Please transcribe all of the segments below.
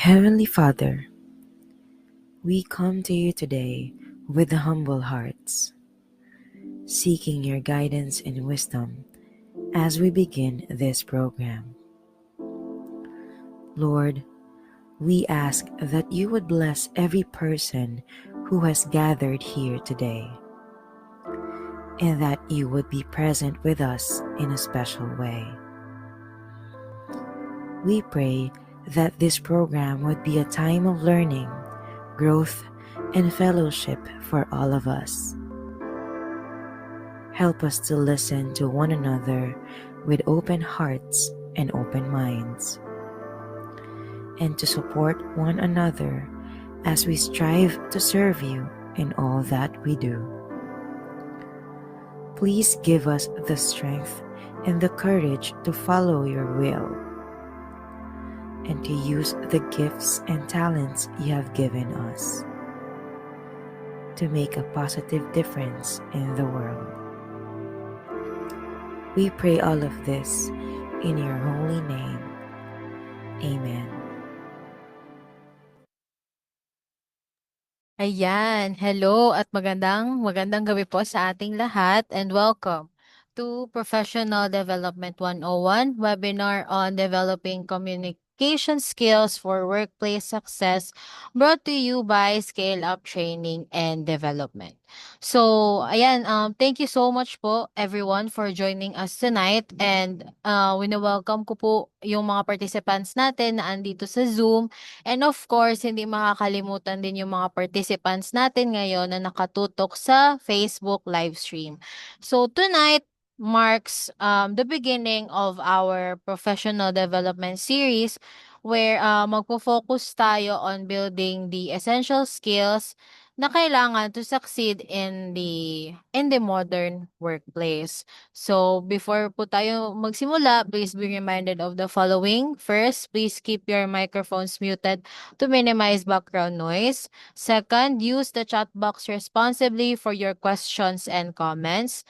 Heavenly Father, we come to you today with humble hearts, seeking your guidance and wisdom as we begin this program. Lord, we ask that you would bless every person who has gathered here today, and that you would be present with us in a special way. We pray that this program would be a time of learning, growth, and fellowship for all of us. Help us to listen to one another with open hearts and open minds, and to support one another as we strive to serve you in all that we do. Please give us the strength and the courage to follow your will and to use the gifts and talents you have given us to make a positive difference in the world. We pray all of this in your holy name. Amen. Ayan, hello at magandang gabi po sa ating lahat and welcome to Professional Development 101 webinar on developing communication skills for workplace success, brought to you by Scale Up Training and Development. So, ayan, thank you so much po everyone for joining us tonight, and wini-welcome ko po yung mga participants natin na andito sa Zoom. And of course, hindi makakalimutan din yung mga participants natin ngayon na nakatutok sa Facebook live stream. So tonight marks the beginning of our professional development series, where magpo-focus tayo on building the essential skills na kailangan to succeed in the modern workplace. So, before po tayo magsimula, please be reminded of the following. First, please keep your microphones muted to minimize background noise. Second, use the chat box responsibly for your questions and comments.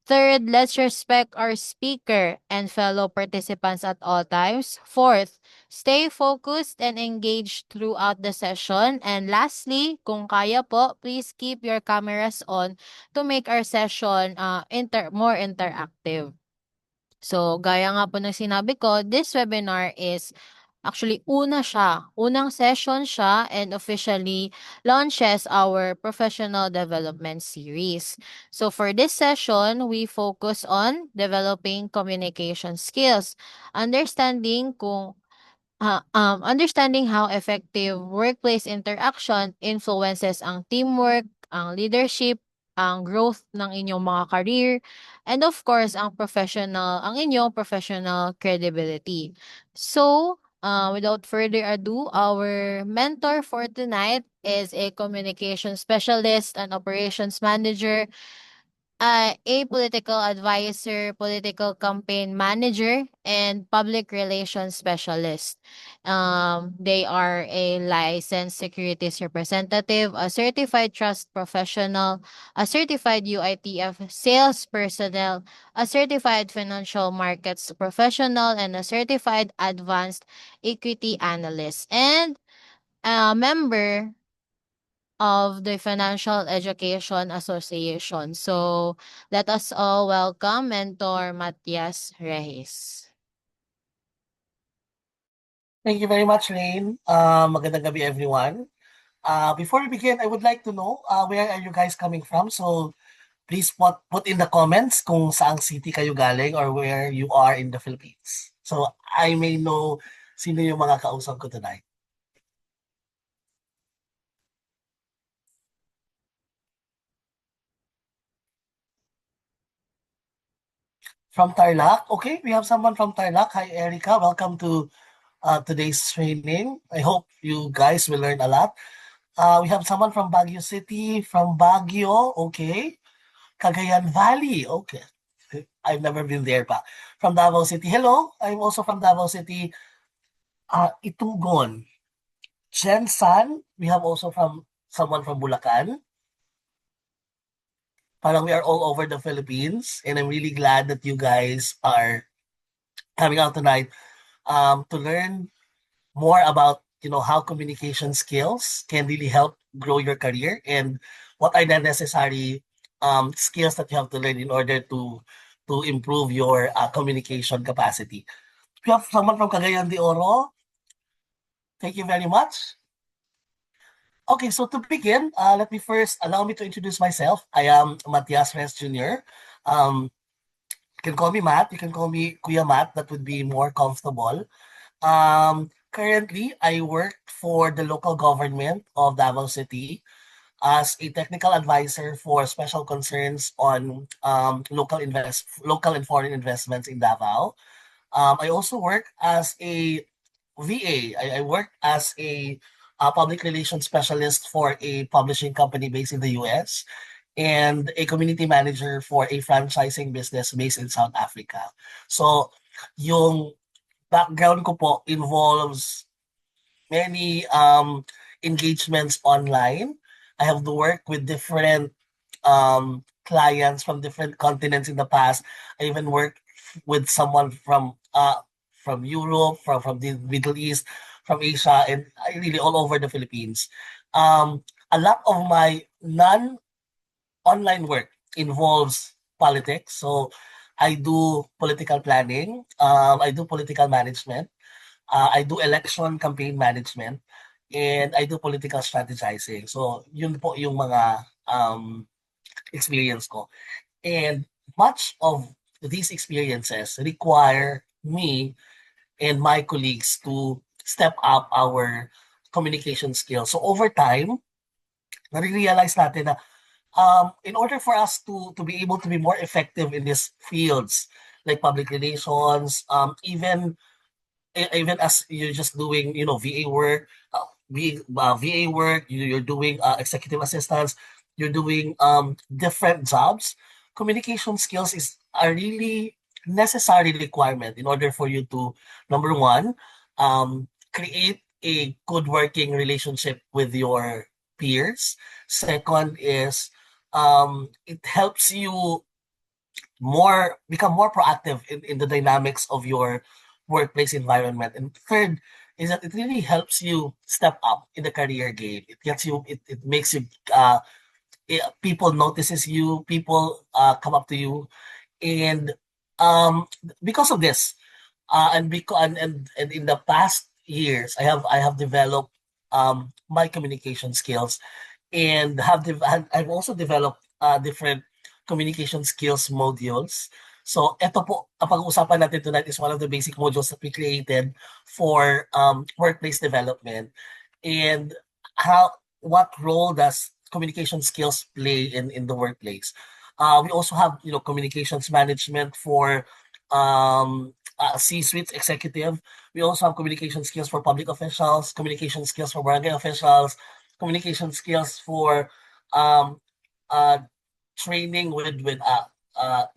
Third, let's respect our speaker and fellow participants at all times. Fourth, stay focused and engaged throughout the session. And lastly, kung kaya po, please keep your cameras on to make our session more interactive. So, gaya nga po ng sinabi ko, this webinar is actually unang session siya, and officially launches our professional development series. So for this session, we focus on developing communication skills, understanding kung understanding how effective workplace interaction influences ang teamwork, ang leadership, ang growth ng inyong mga career, and of course, ang inyong professional credibility. So, without further ado, our mentor for tonight is a communication specialist and operations manager, a political advisor, political campaign manager, and public relations specialist. They are a licensed securities representative, a certified trust professional, a certified UITF sales personnel, a certified financial markets professional, and a certified advanced equity analyst, and a member of the Financial Education Association. So, let us all welcome Mentor Matias Reyes. Thank you very much, Rain. Magandang gabi, everyone. Before we begin, I would like to know where are you guys coming from? So please put in the comments kung saang city kayo galing or where you are in the Philippines. So I may know sino yung mga kausap ko tonight. From Tarlac. Okay, we have someone from Tarlac. Hi, Erica. Welcome to today's training. I hope you guys will learn a lot. We have someone from Baguio City, from Baguio. Okay. Cagayan Valley. Okay. I've never been there pa. From Davao City. Hello, I'm also from Davao City. Itugon. San. We have also from someone from Bulacan. Parang we are all over the Philippines, and I'm really glad that you guys are coming out tonight to learn more about how communication skills can really help grow your career and what are the necessary skills that you have to learn in order to improve your communication capacity. We have someone from Cagayan de Oro. Thank you very much. Okay, so to begin, let me first allow me to introduce myself. I am Matias Reyes Jr. You can call me Matt. You can call me Kuya Matt. That would be more comfortable. Currently, I work for the local government of Davao City as a technical advisor for special concerns on local and foreign investments in Davao. I also work as a VA. I work as a public relations specialist for a publishing company based in the US and a community manager for a franchising business based in South Africa. So, yung background ko po involves many engagements online. I have to work with different clients from different continents in the past. I even worked with someone from Europe, from the Middle East, from Asia, and really all over the Philippines. A lot of my non-online work involves politics. So I do political planning. I do political management. I do election campaign management. And I do political strategizing. So yun po yung mga experience ko. And much of these experiences require me and my colleagues to step up our communication skills. So over time, nare-realize natin na in order for us to be able to be more effective in these fields like public relations, even as you're just doing, VA work, VA work, you're doing executive assistance, you're doing different jobs. Communication skills is a really necessary requirement in order for you to, number one, create a good working relationship with your peers. Second is it helps you become more proactive in the dynamics of your workplace environment. And third is that it really helps you step up in the career game. It makes you people notices you, people come up to you, and um, because of this, and in the past years, I have developed my communication skills and I've also developed different communication skills modules. So ito po, ang pag-uusapan natin tonight is one of the basic modules that we created for workplace development and what role does communication skills play in the workplace. We also have communications management for C-suite executive. We also have communication skills for public officials, communication skills for barangay officials, communication skills for um, uh, training with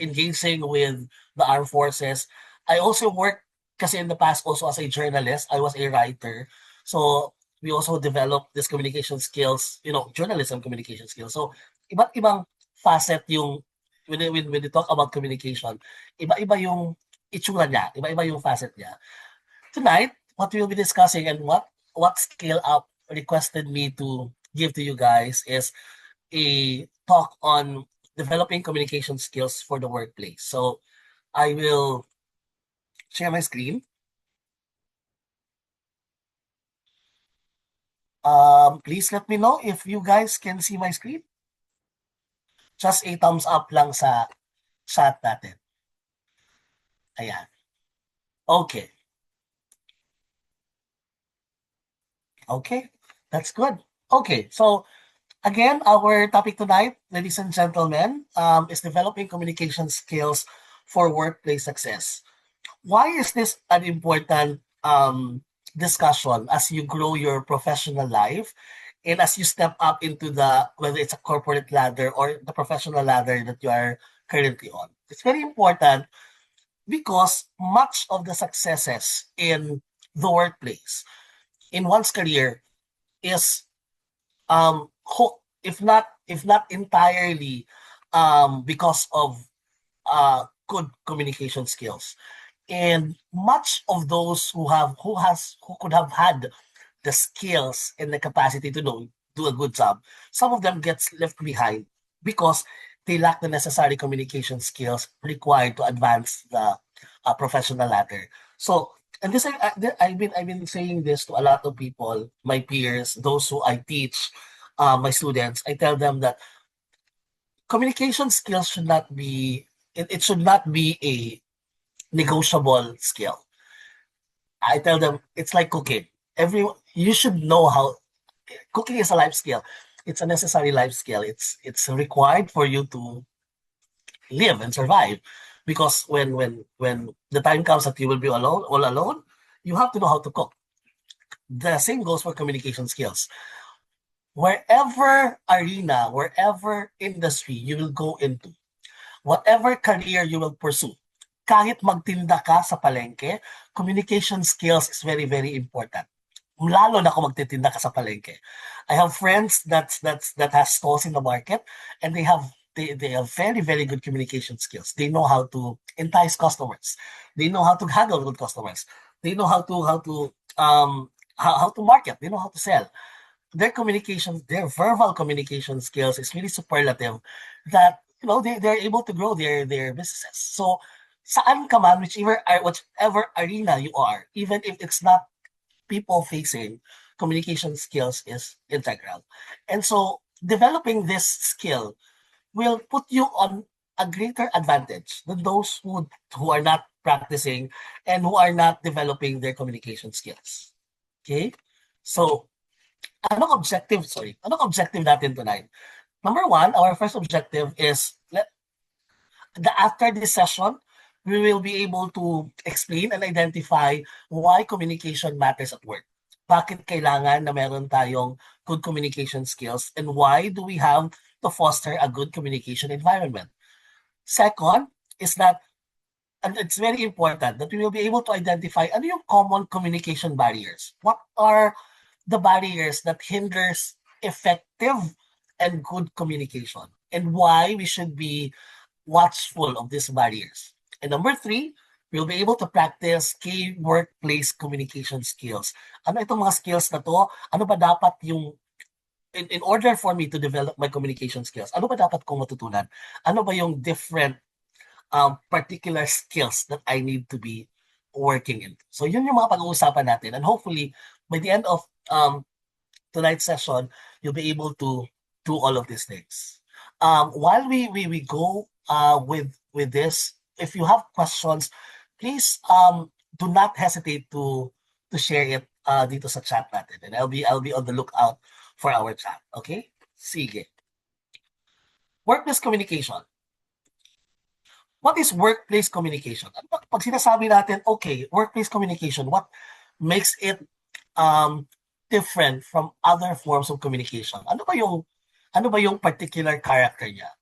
engaging with the armed forces. I also worked kasi in the past also as a journalist. I was a writer. So we also developed this communication skills, journalism communication skills. So iba't ibang facet yung when we talk about communication, iba-iba yung itsura niya, iba-iba yung facet niya. Tonight, what we'll be discussing and what Scale Up requested me to give to you guys is a talk on developing communication skills for the workplace. So I will share my screen. Please let me know if you guys can see my screen. Just a thumbs up lang sa chat natin. Ayan. Okay. Okay, that's good. Okay, so again, our topic tonight, ladies and gentlemen, is developing communication skills for workplace success. Why is this an important discussion as you grow your professional life and as you step up into whether it's a corporate ladder or the professional ladder that you are currently on? It's very important because much of the successes in the workplace, in one's career, is if not entirely because of good communication skills. And much of those who could have had the skills and the capacity to do a good job, some of them gets left behind because they lack the necessary communication skills required to advance the professional ladder. So, and this I've been saying this to a lot of people, my peers, those who I teach, my students. I tell them that communication skills should not be it should not be a negotiable skill. I tell them it's like cooking. You should know how cooking is a life skill. It's a necessary life skill. It's required for you to live and survive. Because when the time comes that you will be all alone, you have to know how to cook. The same goes for communication skills. Wherever arena, wherever industry you will go into, whatever career you will pursue, kahit magtinda ka sa palengke, communication skills is very, very important. Lalo na kung magtitinda ka sa palengke. I have friends that has stalls in the market, and they have very, very good communication skills. They know how to entice customers. They know how to haggle with customers. They know how to market. They know how to sell. Their verbal communication skills is really superlative that they're able to grow their businesses. So saan ka man, whichever arena you are, even if it's not people facing, communication skills is integral. And so developing this skill will put you on a greater advantage than those who are not practicing and who are not developing their communication skills. Okay? So anong objective natin tonight? Number one, our first objective is after this session, we will be able to explain and identify why communication matters at work. Bakit kailangan na meron tayong good communication skills, and why do we have to foster a good communication environment? Second is that, and it's very important, that we will be able to identify ano yung common communication barriers. What are the barriers that hinders effective and good communication, and why we should be watchful of these barriers. And number three, we'll be able to practice key workplace communication skills. Ano itong mga skills na to? Ano ba dapat yung, in order for me to develop my communication skills, ano ba dapat kong matutunan? Ano ba yung different particular skills that I need to be working in? So yun yung mga pag-uusapan natin. And hopefully, by the end of tonight's session, you'll be able to do all of these things. While we go with this, if you have questions, please do not hesitate to share it dito sa chat natin, and I'll be on the lookout for our chat. Okay? Sige. Workplace communication. What is workplace communication? Pag sinasabi natin, okay, workplace communication, what makes it different from other forms of communication? Ano ba yung particular character niya?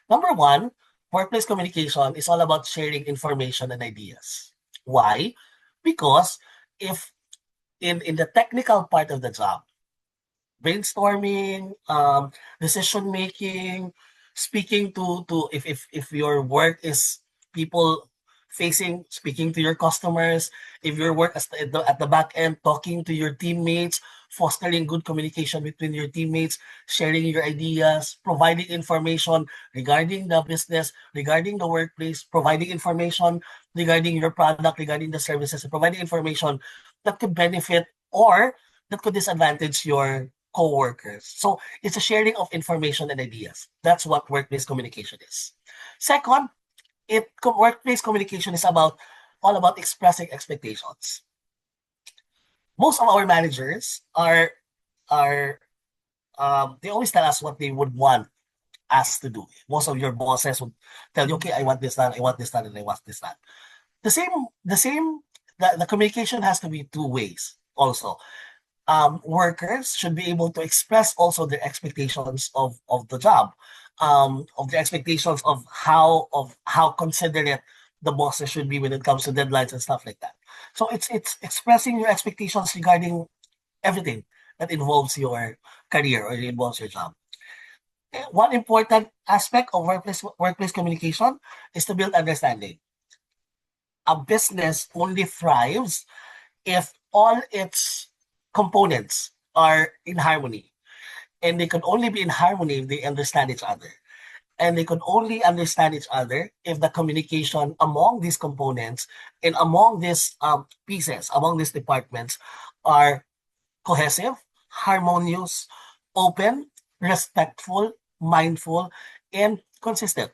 Number one, workplace communication is all about sharing information and ideas. Why? Because if in the technical part of the job, brainstorming, decision making, speaking to if your work is people facing, speaking to your customers, if your work at the back end, talking to your teammates, fostering good communication between your teammates, sharing your ideas, providing information regarding the business, regarding the workplace, providing information regarding your product, regarding the services, providing information that could benefit or that could disadvantage your co-workers. So it's a sharing of information and ideas. That's what workplace communication is. Second, workplace communication is all about expressing expectations. Most of our managers are they always tell us what they would want us to do. Most of your bosses would tell you, okay, I want this done, I want this done, and I want this done. The communication has to be two ways also. Workers should be able to express also their expectations of the job, of the expectations of how considerate the bosses should be when it comes to deadlines and stuff like that. So it's expressing your expectations regarding everything that involves your career or involves your job. One important aspect of workplace communication is to build understanding. A business only thrives if all its components are in harmony. And they can only be in harmony if they understand each other. And they can only understand each other if the communication among these components and among these pieces, among these departments are cohesive, harmonious, open, respectful, mindful, and consistent.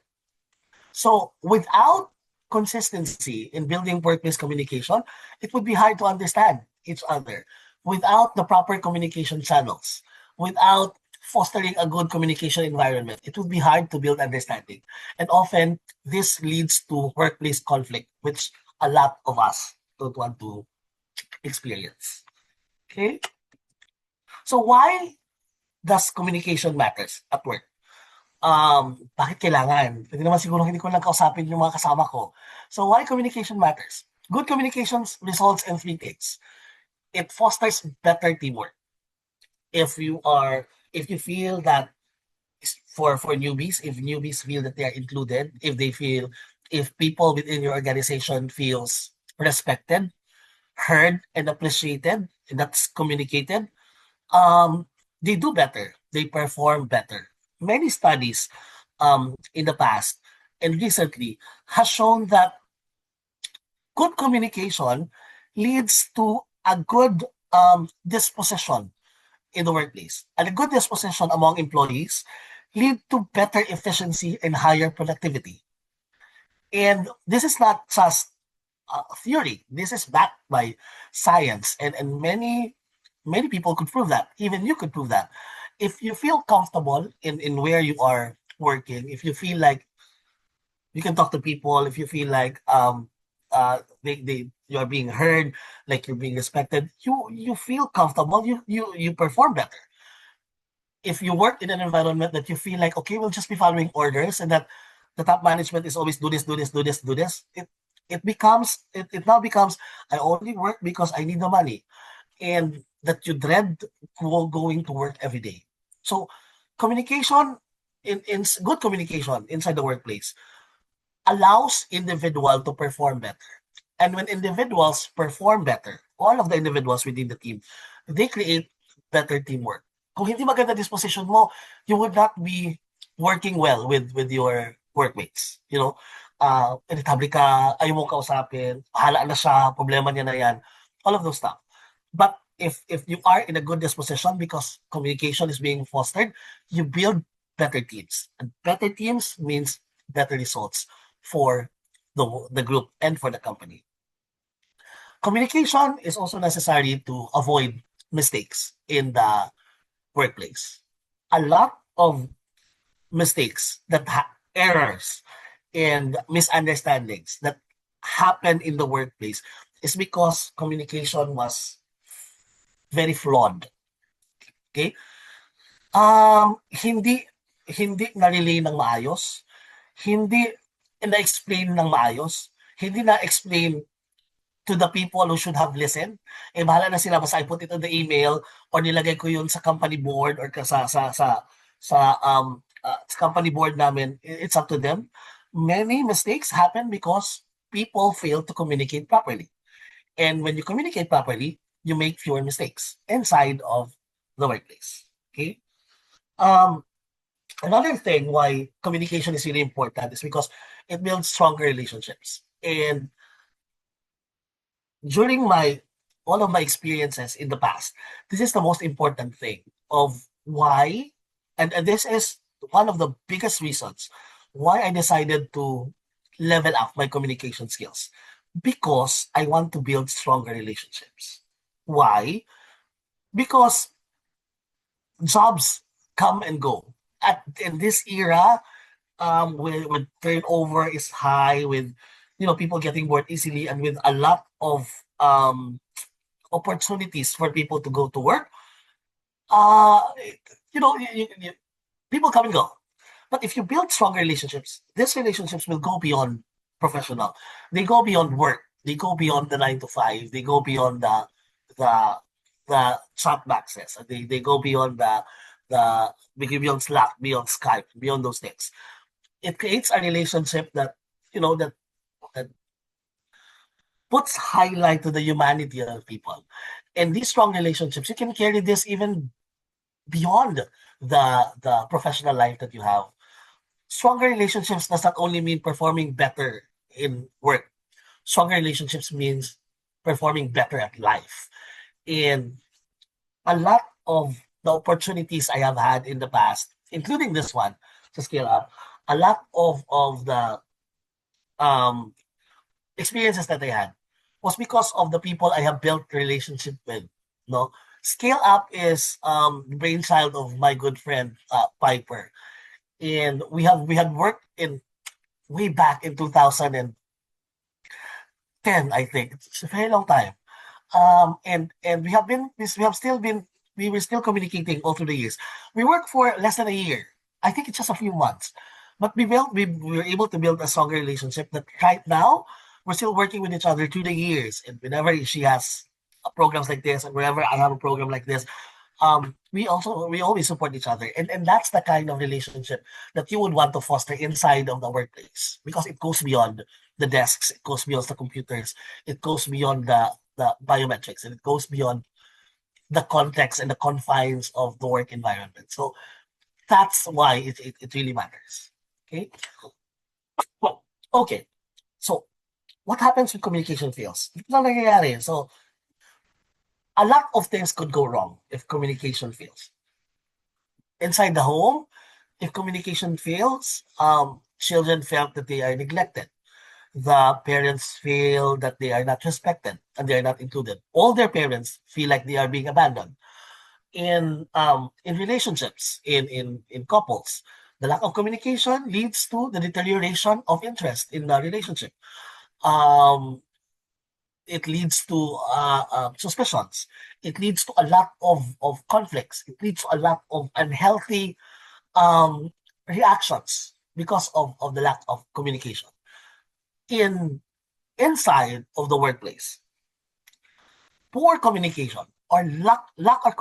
So without consistency in building workplace communication, it would be hard to understand each other. Without the proper communication channels, without fostering a good communication environment, it would be hard to build understanding. And often this leads to workplace conflict, which a lot of us don't want to experience. Okay? So why does communication matters at work? Bakit kailangan? Pwede naman siguro hindi ko lang kausapin yung mga kasama ko. So why communication matters? Good communications results in three things. It fosters better teamwork. If you feel that for newbies, if newbies feel that they are included, if people within your organization feels respected, heard, and appreciated, and that's communicated, they do better. They perform better. Many studies in the past and recently has shown that good communication leads to a good disposition in the workplace. And a good disposition among employees lead to better efficiency and higher productivity. And this is not just theory. This is backed by science, and many people could prove that. Even you could prove that. If you feel comfortable in where you are working, if you feel like you can talk to people, if you feel like they you are being heard, like you're being respected, you feel comfortable, you perform better. If you work in an environment that you feel like, okay, we'll just be following orders, and that the top management is always do this, do this, do this, do this, it now becomes, I only work because I need the money, and that you dread going to work every day. So communication in good communication inside the workplace allows individual to perform better. And when individuals perform better, all of the individuals within the team, they create better teamwork. Kung hindi maganda disposition mo, you would not be working well with your workmates. You know, irritable ka, ayaw mo kausapin, bahala na siya, problema niya na yan, all of those stuff. But if you are in a good disposition because communication is being fostered, you build better teams. And better teams means better results for the group and for the company. Communication is also necessary to avoid mistakes in the workplace. A lot of mistakes errors and misunderstandings that happen in the workplace is because communication was very flawed. Okay? Hindi na-relay ng maayos, hindi na-explain ng maayos, hindi na-explain to the people who should have listened. Eh, bahala na sila, basta I put it on the email or nilagay ko yun sa company board or sa company board namin. It's up to them. Many mistakes happen because people fail to communicate properly. And when you communicate properly, you make fewer mistakes inside of the workplace. Okay? Another thing why communication is really important is because it builds stronger relationships. And during all of my experiences in the past, this is the most important thing of why, and this is one of the biggest reasons why I decided to level up my communication skills. Because I want to build stronger relationships. Why? Because jobs come and go. In this era, with turnover is high, with people getting bored easily, and with a lot of opportunities for people to go to work, people come and go. But if you build stronger relationships, these relationships will go beyond professional. They go beyond work. They go beyond the 9 to 5. They go beyond the chat boxes. They go beyond beyond Slack, beyond Skype, beyond those things. It creates a relationship that that puts highlight to the humanity of people. And these strong relationships, you can carry this even beyond the professional life that you have. Stronger relationships does not only mean performing better in work. Stronger relationships means performing better at life. And a lot of the opportunities I have had in the past, including this one, to scale up, a lot of the um, experiences that I had was because of the people I have built relationship with. No, scale up is the brainchild of my good friend Piper, and we had worked in way back in 2010, I think. It's a very long time. And we have still been we were still communicating all through the years. We worked for less than a year. I think it's just a few months, but we were able to build a stronger relationship that right now we're still working with each other through the years. And whenever she has programs like this, and whenever I have a program like this, we always support each other, and that's the kind of relationship that you would want to foster inside of the workplace because it goes beyond the desks, it goes beyond the computers, it goes beyond the biometrics, and it goes beyond the context and the confines of the work environment. So that's why it really matters. Okay. Well, okay. So what happens when communication fails? Ito lang nangyayari. So a lot of things could go wrong if communication fails. Inside the home, if communication fails, children felt that they are neglected. The parents feel that they are not respected and they are not included. All their parents feel like they are being abandoned. In relationships, in couples, the lack of communication leads to the deterioration of interest in the relationship. Um, it leads to suspicions. It leads to a lot of conflicts. It leads to a lot of unhealthy um, reactions because of the lack of communication in inside of the workplace. Poor communication or lack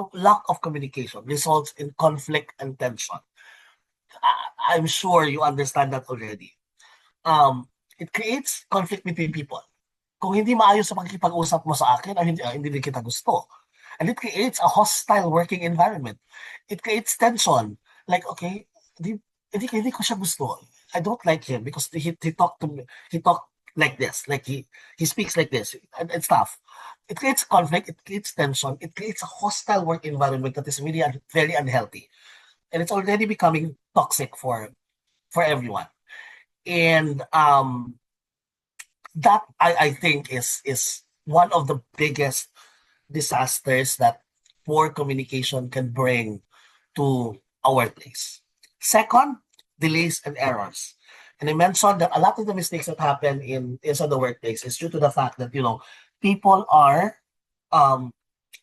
of communication results in conflict and tension. I'm sure you understand that already. It creates conflict between people. Kung hindi maayos sa pakikipag-usap mo sa akin, ay hindi din kita gusto. And it creates a hostile working environment. It creates tension. Like, okay, hindi ko siya gusto. I don't like him because he talked to me. He talked like this. Like he speaks like this and stuff. It creates conflict. It creates tension. It creates a hostile work environment that is really very unhealthy. And it's already becoming toxic for everyone. And that I think is one of the biggest disasters that poor communication can bring to a workplace. Second, delays and errors. And I mentioned that a lot of the mistakes that happen inside the workplace is due to the fact that people are um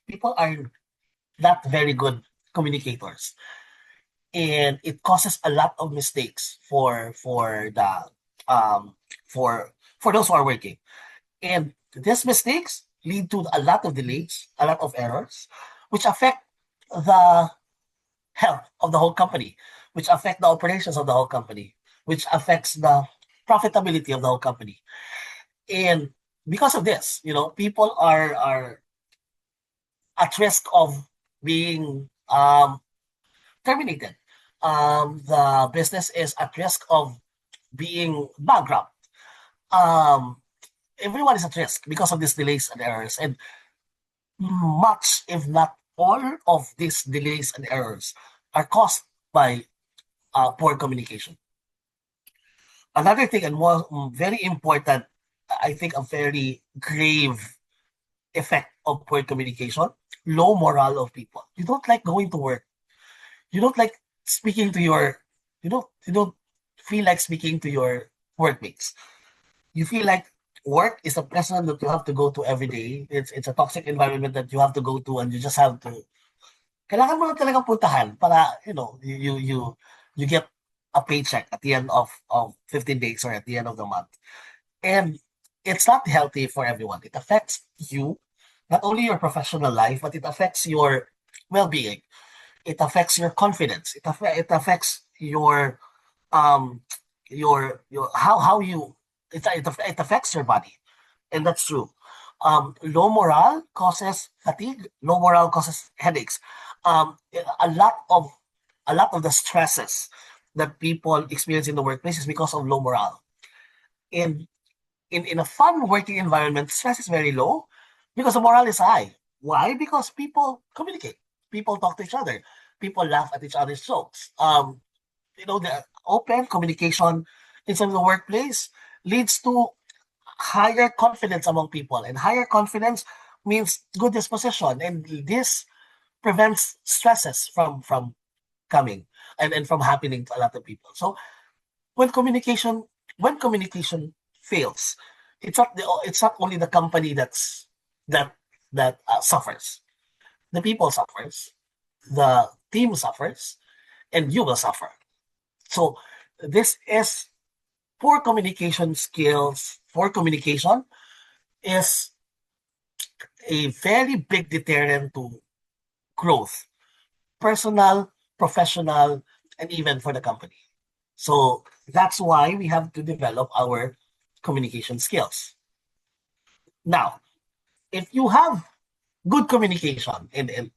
people are not very good communicators, and it causes a lot of mistakes um for those who are working. And these mistakes lead to a lot of delays, a lot of errors, which affect the health of the whole company, which affect the operations of the whole company, which affects the profitability of the whole company. And because of this, people are at risk of being terminated. The business is at risk of being bankrupt. Um, Everyone is at risk because of these delays and errors. And much, if not all, of these delays and errors are caused by poor communication. Another thing, and more very important, I think a very grave effect of poor communication, low morale of people. You don't like going to work. You don't like speaking to you don't feel like speaking to your workmates. You feel like work is a present that you have to go to every day. It's a toxic environment that you have to go to, and you just have to kailangan mo lang talagang puntahan para you get a paycheck at the end of 15 days or at the end of the month. And it's not healthy for everyone. It affects you, not only your professional life, but it affects your well-being. It affects your confidence. It affects um your how you it affects your body, and that's true. Low morale causes fatigue. Low morale causes headaches. Um, a lot of the stresses that people experience in the workplace is because of low morale. In in a fun working environment, stress is very low because the morale is high. Why? Because people communicate, people talk to each other, people laugh at each other's jokes. The open communication inside the workplace leads to higher confidence among people, and higher confidence means good disposition, and this prevents stresses from coming and from happening to a lot of people. So when communication when communication fails, it's not only the company that suffers. The people suffers, the team suffers, and you will suffer. So this is poor communication skills. Poor communication is a very big deterrent to growth, personal, professional, and even for the company. So that's why we have to develop our communication skills. Now, if you have good communication and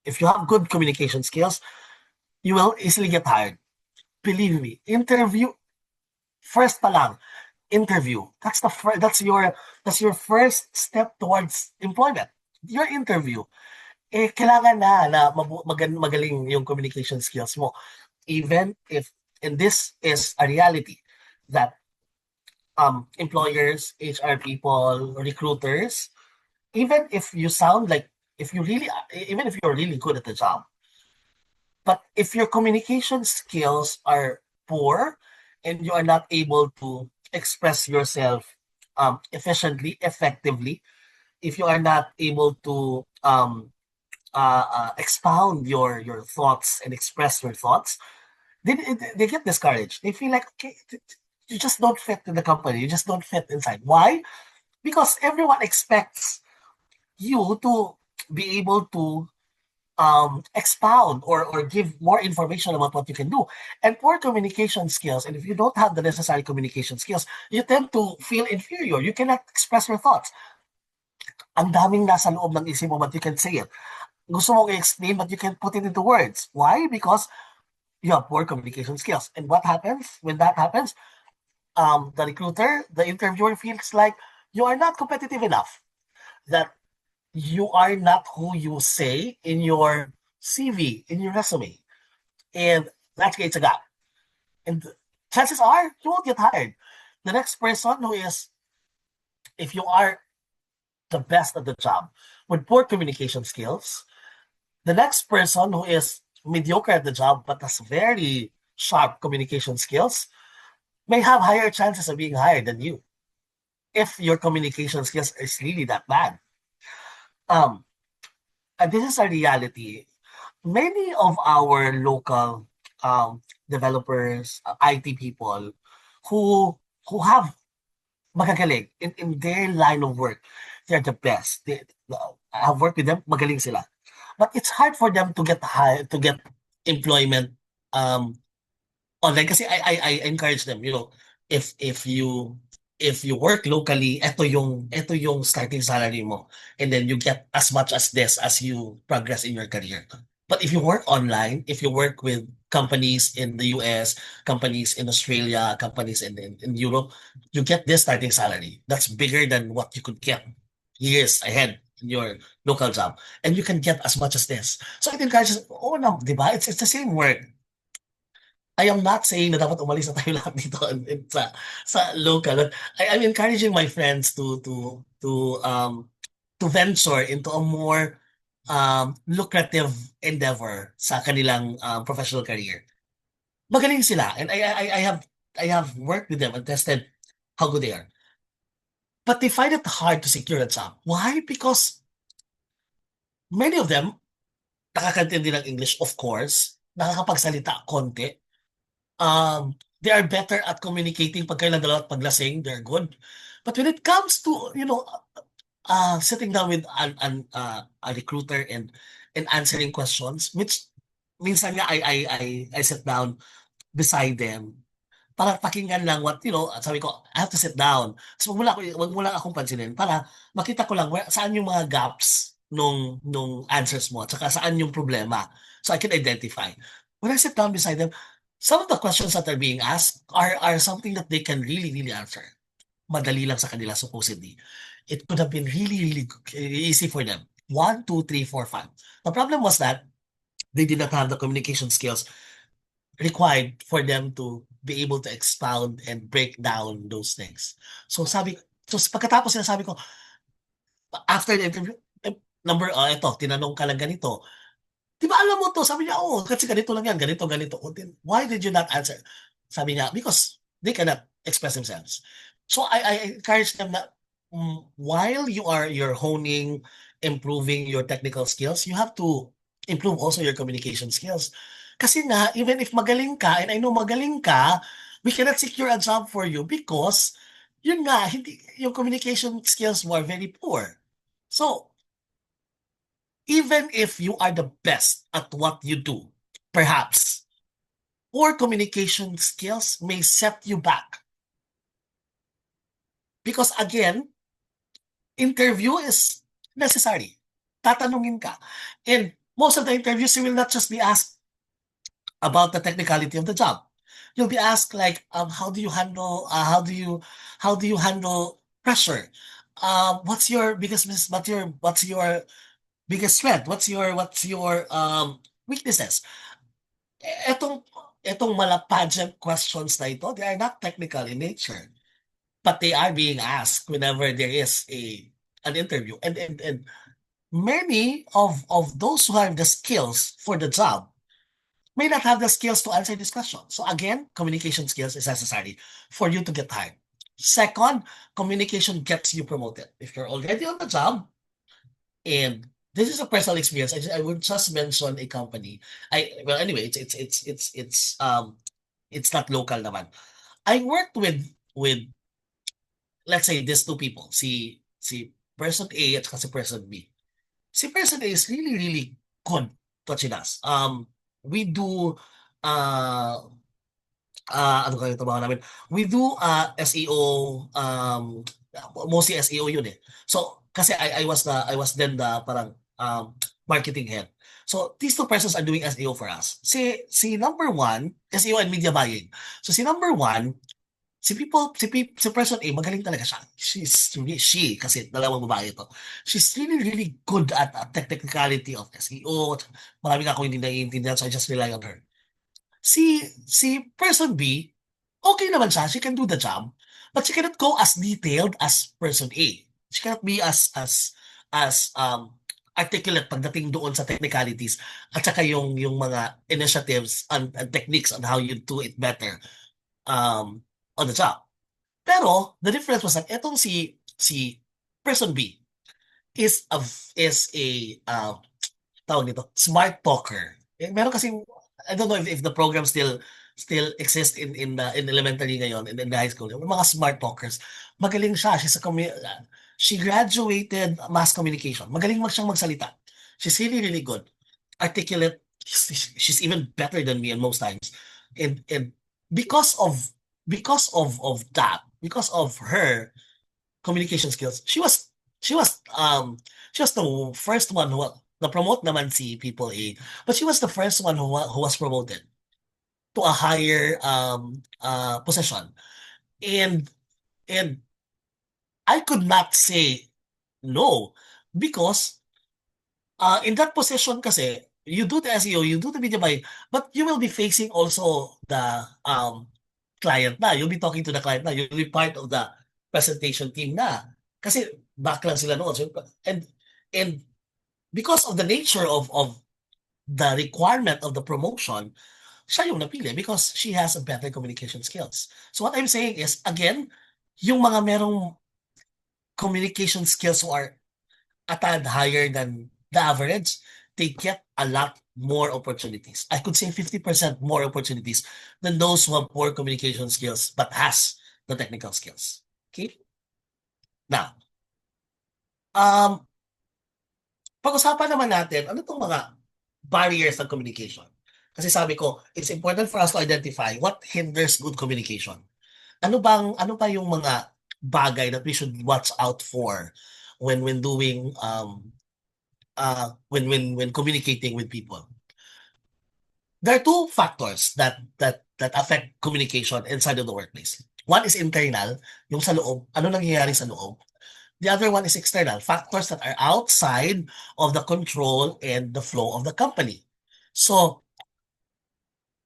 if you have good communication skills, you will easily get hired. Believe me, interview first pa lang, interview. That's your first step towards employment. Your interview. Kailangan na magaling yung communication skills mo. Even if, and this is a reality, that employers, HR people, recruiters, even if you sound like, if you really, even if you're really good at the job, but if your communication skills are poor and you are not able to express yourself efficiently, effectively, if you are not able to expound your thoughts and express your thoughts, they get discouraged. They feel like, okay, you just don't fit in the company. You just don't fit inside. Why? Because everyone expects you to be able to expound or give more information about what you can do. And poor communication skills, and if you don't have the necessary communication skills, you tend to feel inferior. You cannot express your thoughts. Ang daming nasa loob ng isip mo, but you can say it. Gusto mong i-explain, but you can't put it into words. Why? Because you have poor communication skills. And what happens when that happens? The recruiter, the interviewer feels like you are not competitive enough, that you are not who you say in your CV, in your resume. And that creates a gap. And chances are you won't get hired. The next person who is, if you are the best at the job with poor communication skills, the next person who is mediocre at the job but has very sharp communication skills may have higher chances of being hired than you if your communication skills is really that bad. Um, and this is a reality. Many of our local developers, IT people who have magagaling in their line of work, they're the best. I have worked with them, magaling sila. But it's hard for them to get to get employment um online kasi I encourage them, if you work locally, eto yung starting salary mo, and then you get as much as this as you progress in your career. But if you work online, if you work with companies in the US, companies in Australia, companies in Europe, you get this starting salary. That's bigger than what you could get years ahead in your local job. And you can get as much as this. So it encourages, oh no, di ba? It's the same work. I am not saying na dapat umalis na tayo lahat dito sa local. But I'm encouraging my friends to venture into a more lucrative endeavor sa kanilang professional career. Magaling sila, and I have worked with them and tested how good they are. But they find it hard to secure a job. Why? Because many of them nakakaintindi ng English, of course, nakakapagsalita konti. They are better at communicating pag kailang dalawa at paglasing, they're good. But when it comes to, sitting down with a recruiter and answering questions, which minsan nga I sit down beside them, para pakinggan lang what, sabi ko, I have to sit down. So wag mo lang akong pansinin para makita ko lang saan yung mga gaps nung answers mo at saka saan yung problema. So I can identify. When I sit down beside them, some of the questions that are being asked are something that they can really, really answer. Madali lang sa kanila, supposedly. It could have been really, really easy for them. 1, 2, 3, 4, 5. The problem was that they did not have the communication skills required for them to be able to expound and break down those things. So pagkatapos sabi ko, after the interview, ito, tinanong ka lang ganito. Di ba alam mo to? Sabi niya, oo, kasi ganito lang yan, ganito, ganito. O, then, why did you not answer? Sabi niya, because they cannot express themselves. So I encourage them that while you're honing, improving your technical skills, you have to improve also your communication skills. Kasi nga, even if magaling ka, and I know magaling ka, we cannot secure a job for you because yun nga, yung communication skills mo are very poor. So, even if you are the best at what you do, perhaps poor communication skills may set you back. Because again, interview is necessary. Tatanungin ka. And most of the interviews, you will not just be asked about the technicality of the job. You'll be asked like, how do you handle pressure? What's your biggest strength? What's your weaknesses? Etong malapadyan questions na ito, they are not technical in nature, but they are being asked whenever there is an interview. And many of those who have the skills for the job may not have the skills to answer this question. So again, communication skills is necessary for you to get hired. Second, communication gets you promoted. If you're already on the job, and this is a personal experience, I would just mention a company. Well, anyway, it's not local naman. I worked with let's say these two people, si person A at si person B. Si person A is really, really good to what she does. We do ano kaya trabaho namin? We do SEO, mostly SEO yun eh. So kasi I was then the parang marketing head. So these two persons are doing SEO for us. Si number one, SEO and media buying. So si number one, si person A, magaling talaga siya. She, kasi dalawang babae ito. She's really, really good at technicality of SEO. Marami nga akong hindi naiintindihan, so I just rely on her. Si person B, okay naman siya, she can do the job, but she cannot go as detailed as person A. She cannot be as articulate pagdating doon sa technicalities at saka yung mga initiatives and techniques on how you do it better on the job. Pero the difference was that etong si person B is a tawag nito, smart talker. Meron kasing, I don't know if the program still exists in elementary ngayon, in the high school. Yung mga smart talkers. Magaling siya. She graduated mass communication. Magaling siyang magsalita. She's really, really good. Articulate. She's even better than me in most times. And because of that, because of her communication skills, she was the first one who na-promote naman si People A, but she was the first one who was promoted to a higher position. And I could not say no because in that position kasi, you do the SEO, you do the media buying, but you will be facing also the client na. You'll be talking to the client na. You'll be part of the presentation team na. Kasi back lang sila noon. So, and because of the nature of the requirement of the promotion, siya yung napili because she has a better communication skills. So what I'm saying is, again, yung mga merong communication skills who are a tad higher than the average, they get a lot more opportunities. I could say 50% more opportunities than those who have poor communication skills but has the technical skills. Okay? Now, pag-usapan naman natin, ano itong mga barriers ng communication? Kasi sabi ko, it's important for us to identify what hinders good communication. Ano ba yung mga bagay that we should watch out for when doing when communicating with people? There are two factors that affect communication inside of the workplace. One is internal, yung sa loob, ano nangyayari sa loob. The other one is external, factors that are outside of the control and the flow of the company. So,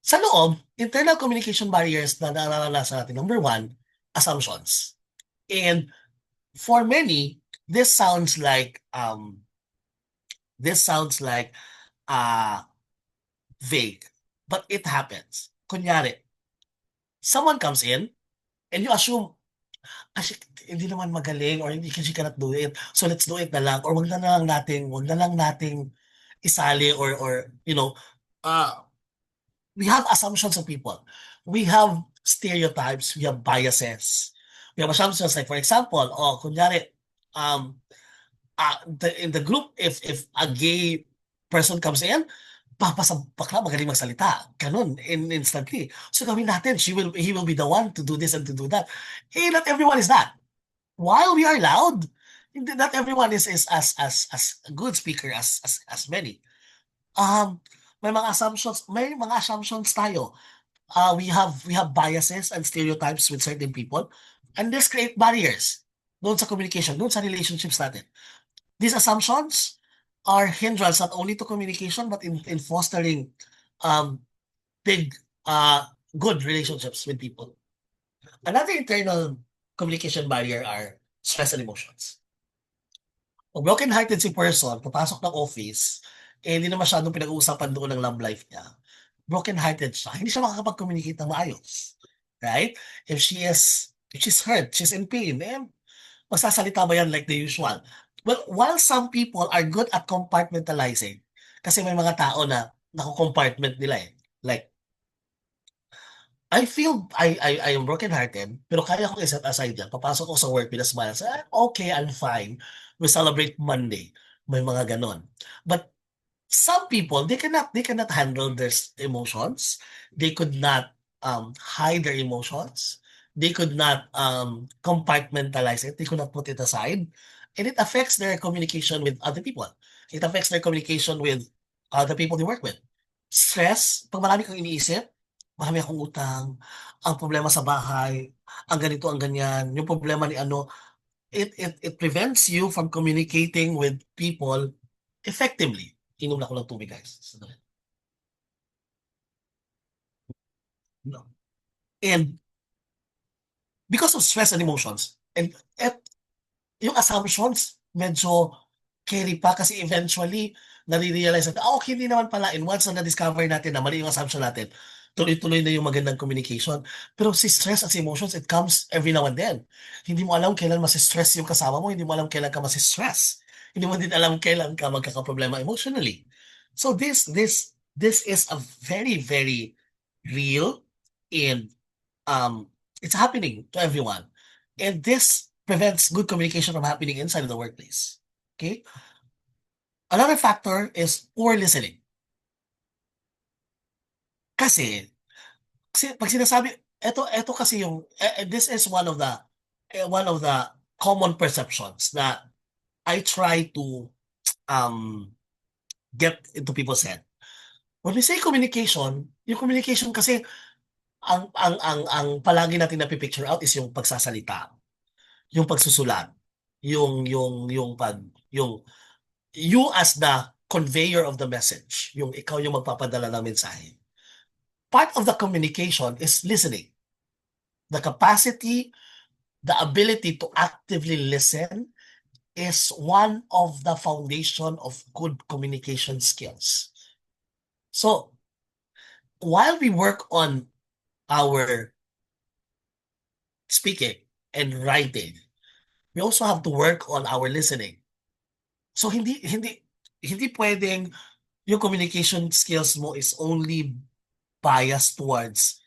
sa loob, internal communication barriers na nararanasan natin, number one, assumptions. And for many, this sounds like this sounds like uh vague, but it happens. Kunyari, someone comes in and you assume, ah, hindi naman magaling or hindi she cannot do it. So let's do it na lang or wag na lang nating isali or uh we have assumptions of people. We have stereotypes, we have biases. We have assumptions like for example, oh kunyari um in the group if a gay person comes in, bakla magaling magsalita. Ganun, instantly. So gawin natin, he will be the one to do this and to do that. Eh, not everyone is that. While we are loud, not everyone is as a good speaker as many. Um, may mga assumptions tayo. We have biases and stereotypes with certain people, and this create barriers doon sa communication, doon sa relationships natin. These assumptions are hindrance not only to communication but in fostering um, big good relationships with people. Another internal communication barrier are stress and emotions. Pag broken-hearted si person, papasok ng office, eh hindi na masyadong pinag-uusapan doon ng love life niya. Broken-hearted siya, hindi siya makakapag-communicate ng maayos. Right? If she's hurt, she's in pain, eh, magsasalita ba yan like the usual? Well, while some people are good at compartmentalizing, kasi may mga tao na nako-compartment nila eh. Like, I am broken-hearted, pero kaya kong i-set aside yan. Papasok ako sa work with a smile. Say, "Ah, okay, I'm fine. We celebrate Monday." May mga ganon. But some people, they cannot handle their emotions. They could not hide their emotions. They could not compartmentalize it. They could not put it aside. And it affects their communication with other people. It affects their communication with other people they work with. Stress, pag marami kang iniisip, marami akong utang, ang problema sa bahay, ang ganito, ang ganyan, yung problema ni ano, it prevents you from communicating with people effectively. Inom na ako ng tubig, guys. Sandali. No. And because of stress and emotions, and yung assumptions, medyo carry pa kasi eventually, nare-realize natin, okay, hindi naman pala. And once na na-discover natin na mali yung assumption natin, tuloy-tuloy na yung magandang communication. Pero si stress at si emotions, it comes every now and then. Hindi mo alam kailan masistress yung kasama mo, hindi mo alam kailan ka masistress. Hindi mo din alam kailan ka magkakaproblema emotionally. So this is a very, very real and it's happening to everyone. And this prevents good communication from happening inside of the workplace. Okay? Another factor is poor listening. Kasi, pag sinasabi, eto kasi yung, this is one of the common perceptions that I try to get into people's head. When we say communication, yung communication kasi, ang palagi natin napipicture out is yung pagsasalita, yung pagsusulat, yung you as the conveyor of the message, yung ikaw yung magpapadala ng mensahe. Part of the communication is listening. The capacity, the ability to actively listen is one of the foundation of good communication skills. So, while we work on our speaking and writing, we also have to work on our listening. So hindi pwedeng yung communication skills mo is only biased towards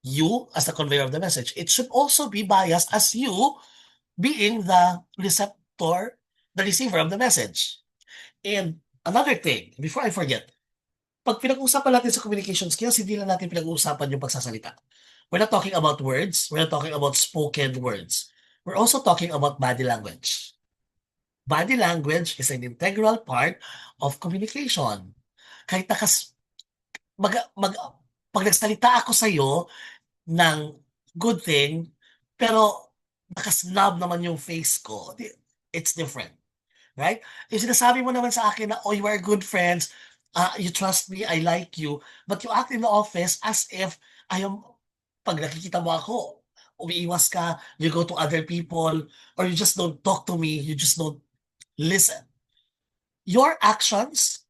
you as the conveyor of the message. It should also be biased as you being the receptor, the receiver of the message. And another thing, before I forget, pag pinag-uusapan natin sa communication skills, hindi lang natin pinag-uusapan yung pagsasalita. We're not talking about words. We're not talking about spoken words. We're also talking about body language. Body language is an integral part of communication. Kahit mag, mag, pag nagsalita ako sa'yo ng good thing, pero nakasnob naman yung face ko, it's different. Right? Yung sinasabi mo naman sa akin na, oh, you are good friends, you trust me, I like you, but you act in the office as if pag nakikita mo ako, umiiwas ka, you go to other people, or you just don't talk to me, you just don't listen. If your actions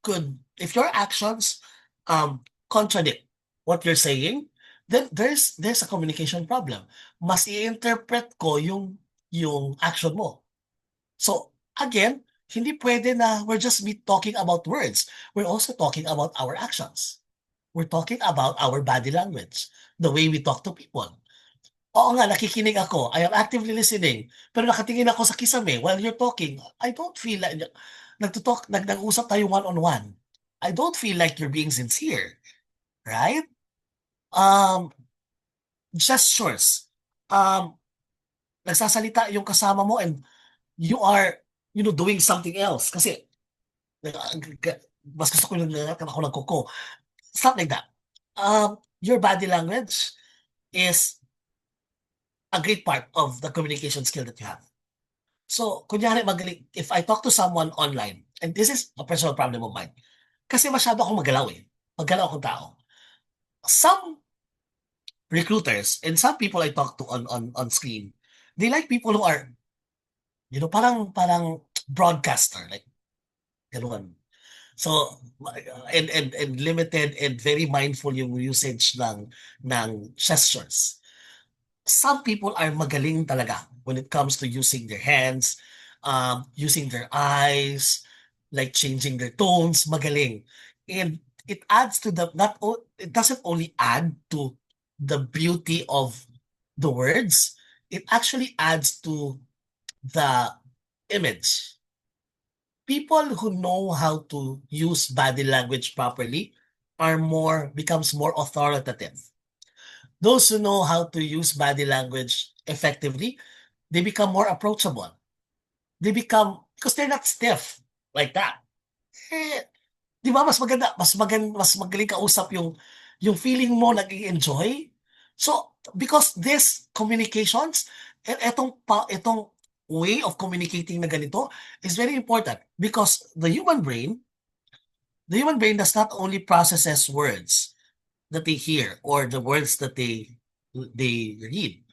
contradict what you're saying, then there's a communication problem. Mas i-interpret ko yung action mo. So again, hindi pwede na we're just talking about words. We're also talking about our actions. We're talking about our body language, the way we talk to people. Oo nga, nakikinig ako. I am actively listening. Pero nakatingin ako sa kisame while you're talking. I don't feel like nag-usap tayo one-on-one. I don't feel like you're being sincere. Right? Gestures. Nagsasalita yung kasama mo and you are, doing something else. Kasi, mas gusto ko yung ako ng kuko. Stuff like that. Your body language is a great part of the communication skill that you have. So, kunyari magaling, if I talk to someone online, and this is a personal problem of mine, kasi masyado akong magalaw eh. Magalaw akong tao. Some recruiters and some people I talk to on screen, they like people who are, parang broadcaster, like, ganoon. So, and limited and very mindful yung usage ng gestures. Some people are magaling talaga when it comes to using their hands, using their eyes, like changing their tones, magaling. And it adds to it doesn't only add to the beauty of the words, it actually adds to the image. People who know how to use body language properly becomes more authoritative. Those who know how to use body language effectively, they become more approachable. Because they're not stiff like that. Di ba mas maganda, mas magaling kausap yung feeling mo nag-enjoy. So, because this communications, itong way of communicating na ganito is very important because the human brain does not only processes words that they hear or the words that they read.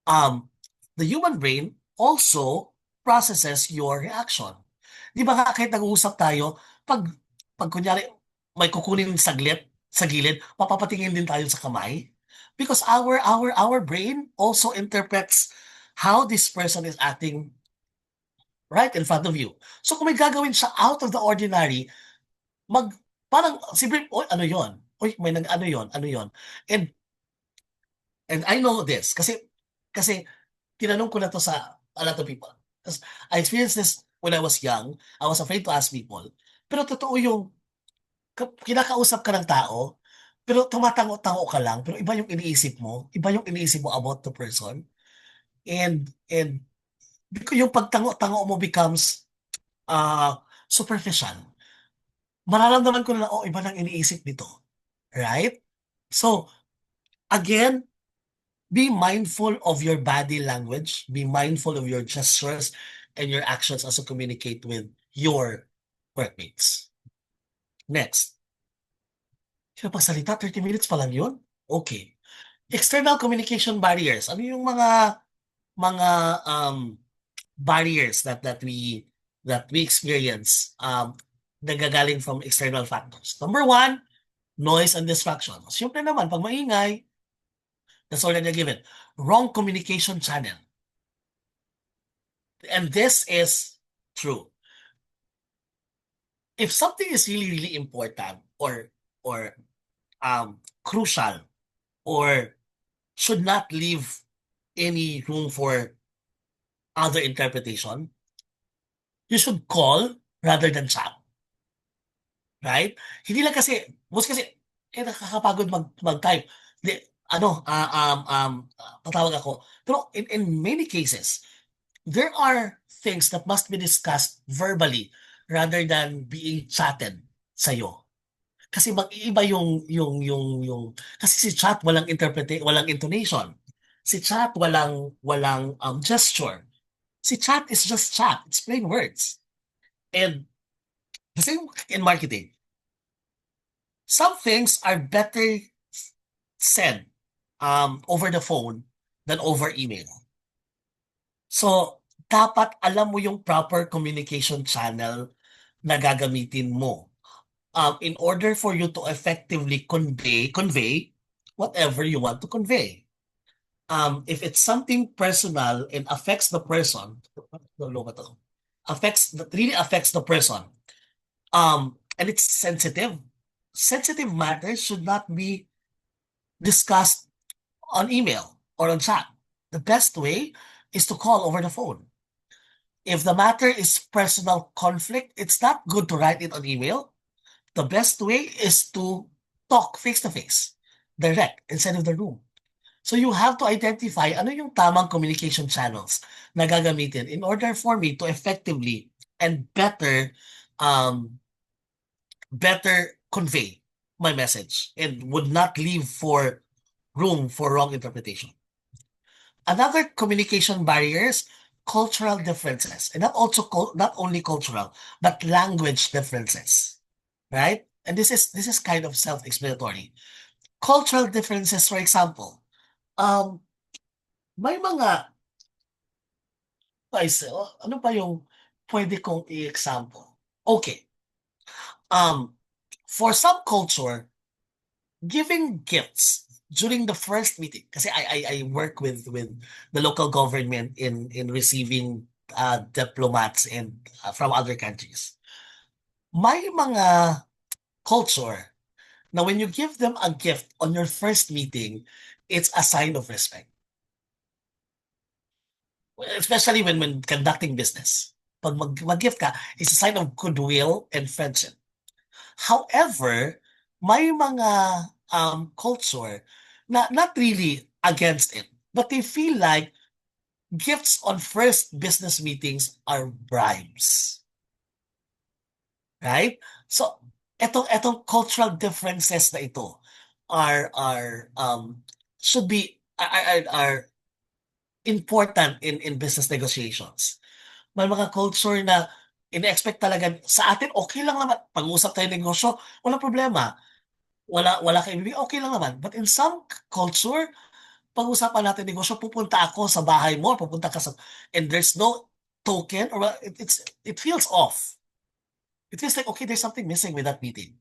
The human brain also processes your reaction. Di ba nga kahit nag-uusap tayo, pag kunyari may kukunin saglit sa gilid, papapatingin din tayo sa kamay. Because our brain also interprets how this person is acting right in front of you. So kung may gagawin siya out of the ordinary, parang simple, oy, ano yon? Oy, may ano yon? Ano yon? And I know this kasi tinanong ko na to sa a lot of people. Because I experienced this when I was young. I was afraid to ask people. Pero totoo yung kinakausap ka ng tao, pero tumatango-tango ka lang, pero iba yung iniisip mo. Iba yung iniisip mo about the person. And yung pagtango-tango mo becomes superficial. Mararamdaman ko na, oh, iba nang iniisip nito. Right? So, again, be mindful of your body language, be mindful of your gestures and your actions as you communicate with your workmates. Next. Sino pagsalita? 30 minutes pa lang yun? Okay. External communication barriers. Ano yung mga barriers that we experience nagagaling from external factors? Number one, noise and distraction. Siyempre naman, pag maingay, that's already given. Wrong communication channel. And this is true. If something is really, really important or crucial or should not leave any room for other interpretation, you should call rather than chat. right? Hindi lang kasi, most kasi, nakakapagod mag-type. Di, tatawag ako. Pero in many cases, there are things that must be discussed verbally rather than being chatted sa'yo. Kasi mag-iiba yung kasi si chat walang intonation. Si chat walang gesture. Si chat is just chat. It's plain words. And the same in marketing. Some things are better said over the phone than over email. So, dapat alam mo yung proper communication channel na gagamitin mo. In order for you to effectively convey whatever you want to convey. If it's something personal and affects the person, that really affects the person, and it's sensitive matters should not be discussed on email or on chat. The best way is to call over the phone. If the matter is personal conflict, it's not good to write it on email. The best way is to talk face to face, direct, instead of the room. So you have to identify ano yung tamang communication channels na gagamitin in order for me to effectively and better convey my message and would not leave for room for wrong interpretation. Another communication barriers, cultural differences, and not only cultural, but language differences, right? And this is kind of self-explanatory. Cultural differences, for example, um, may mga ano pa yung pwede kong i-example? Okay. For some culture, giving gifts during the first meeting, kasi I work with the local government in receiving diplomats and from other countries. May mga culture na when you give them a gift on your first meeting, it's a sign of respect. Especially when conducting business. Pag mag-gift ka, it's a sign of goodwill and friendship. However, may mga culture na not really against it, but they feel like gifts on first business meetings are bribes. Right? So, etong cultural differences na ito should be are important in business negotiations. May mga culture na ine-expect talaga sa atin okay lang naman pag-usap tayo ng negosyo, walang problema. Wala kang ibibigay, okay lang naman. But in some culture, pag-usapan natin negosyo, pupunta ako sa bahay mo, pupunta ka sa and there's no token or it feels off. It feels like okay, there's something missing with that meeting.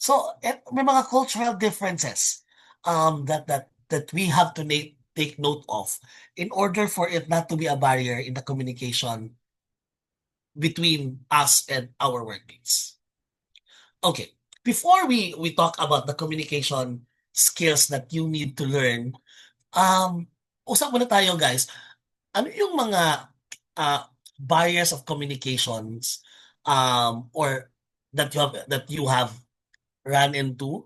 So, may mga cultural differences that we have to take note of in order for it not to be a barrier in the communication between us and our workmates. Okay, before we talk about the communication skills that you need to learn, usap muna tayo guys. Ano yung mga barriers of communications or that you have run into?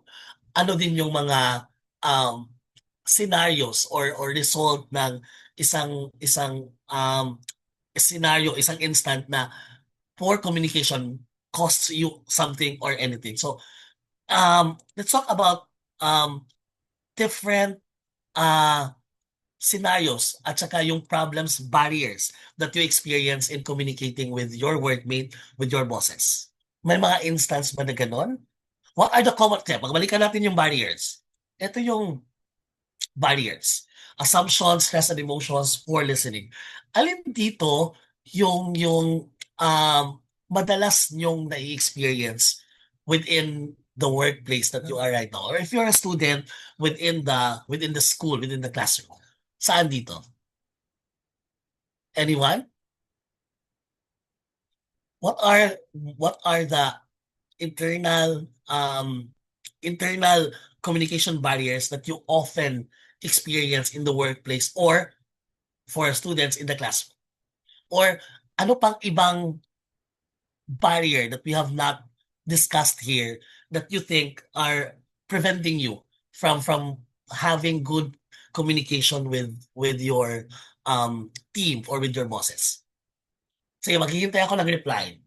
Ano din yung mga scenarios or result ng isang scenario, isang instant na poor communication costs you something or anything. So, let's talk about different scenarios at saka yung problems, barriers that you experience in communicating with your workmate, with your bosses. May mga instance ba na ganon? What are the common, pagbalikan natin yung barriers. Ito yung barriers. Assumptions, stress and emotions, poor listening. Alin dito yung madalas nyong nai-experience within the workplace that you are right now? Or if you're a student within the school, within the classroom. Saan dito? Anyone? What are the internal communication barriers that you often experience in the workplace or for students in the classroom? Or ano pang ibang barrier that we have not discussed here that you think are preventing you from having good communication with your team or with your bosses? Sige, maghihintay ako ng reply.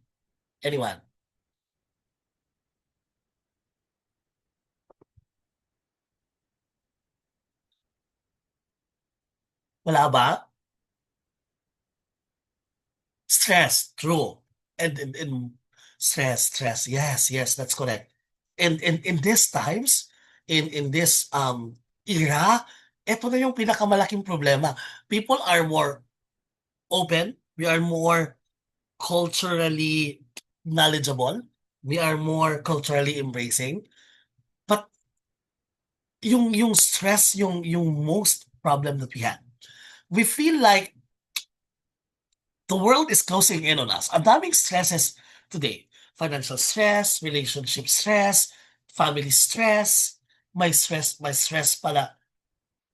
Anyone? Wala ba? Stress, true. And stress. Yes, that's correct. And in these times, in this era, ito na yung pinakamalaking problema. People are more open. We are more culturally knowledgeable. We are more culturally embracing. But yung stress, yung most problem that we had. We feel like the world is closing in on us. Ang daming stresses today. Financial stress, relationship stress, family stress, my stress pala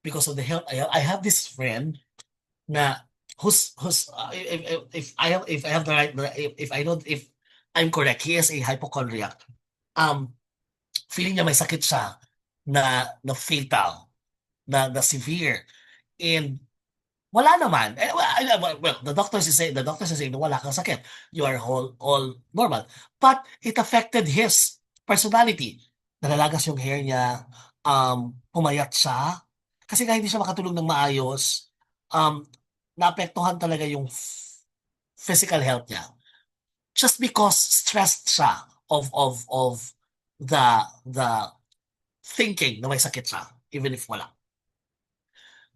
because of the health. I have this friend na who's if I have the right if I don't if I'm correct, he is a hypochondriac. Um, feeling niya may sakit siya na fatal, na severe. And wala naman. Well, the doctors is saying na wala kang sakit. You are all normal. But it affected his personality. Nalalagas yung hair niya, pumayat siya. Kasi nga hindi siya makatulog ng maayos, um, naapektuhan talaga yung physical health niya. Just because stressed siya of the thinking na may sakit siya, even if wala.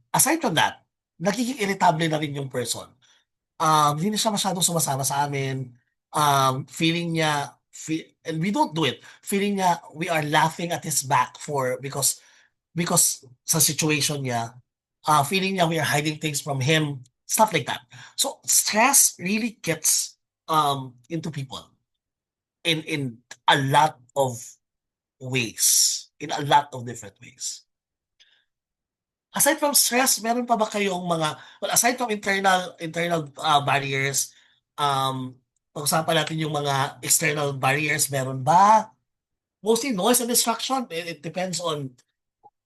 Aside from that, nagiging irritable na rin yung person. Hindi na siya masyadong sumasama sa amin. Feeling niya, and we don't do it. Feeling niya, we are laughing at his back because sa situation niya, feeling niya we are hiding things from him, stuff like that. So stress really gets into people in a lot of ways, in a lot of different ways. Aside from stress, meron pa ba kayong well, aside from internal barriers, pag-usapan natin yung mga external barriers, meron ba? Mostly noise and distraction. It depends on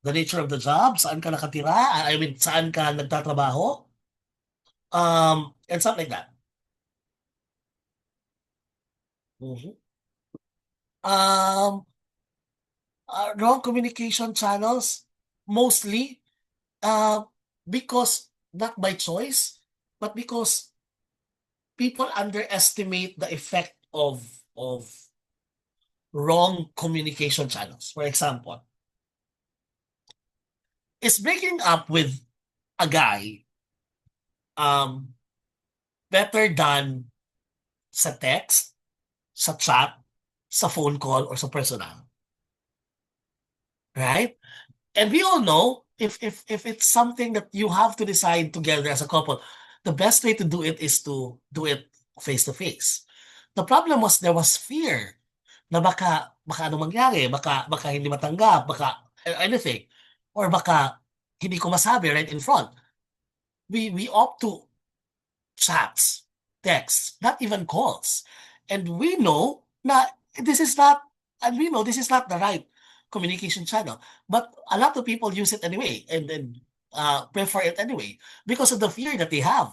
the nature of the job, saan ka nakatira, I mean, saan ka nagtatrabaho, and something like that. Mhm. Um, wrong communication channels, mostly, uh, because not by choice, but because people underestimate the effect of wrong communication channels. For example, is breaking up with a guy um better than sa text, sa chat, sa phone call, or sa personal? Right? And we all know if it's something that you have to decide together as a couple, the best way to do it is to do it face to face. The problem was there was fear na baka ano mangyari, baka hindi matanggap, baka anything, or baka hindi ko masabi right in front. We opt to chats, texts, not even calls. And we know na this is not, and we know this is not the right communication channel. But a lot of people use it anyway and prefer it anyway because of the fear that they have.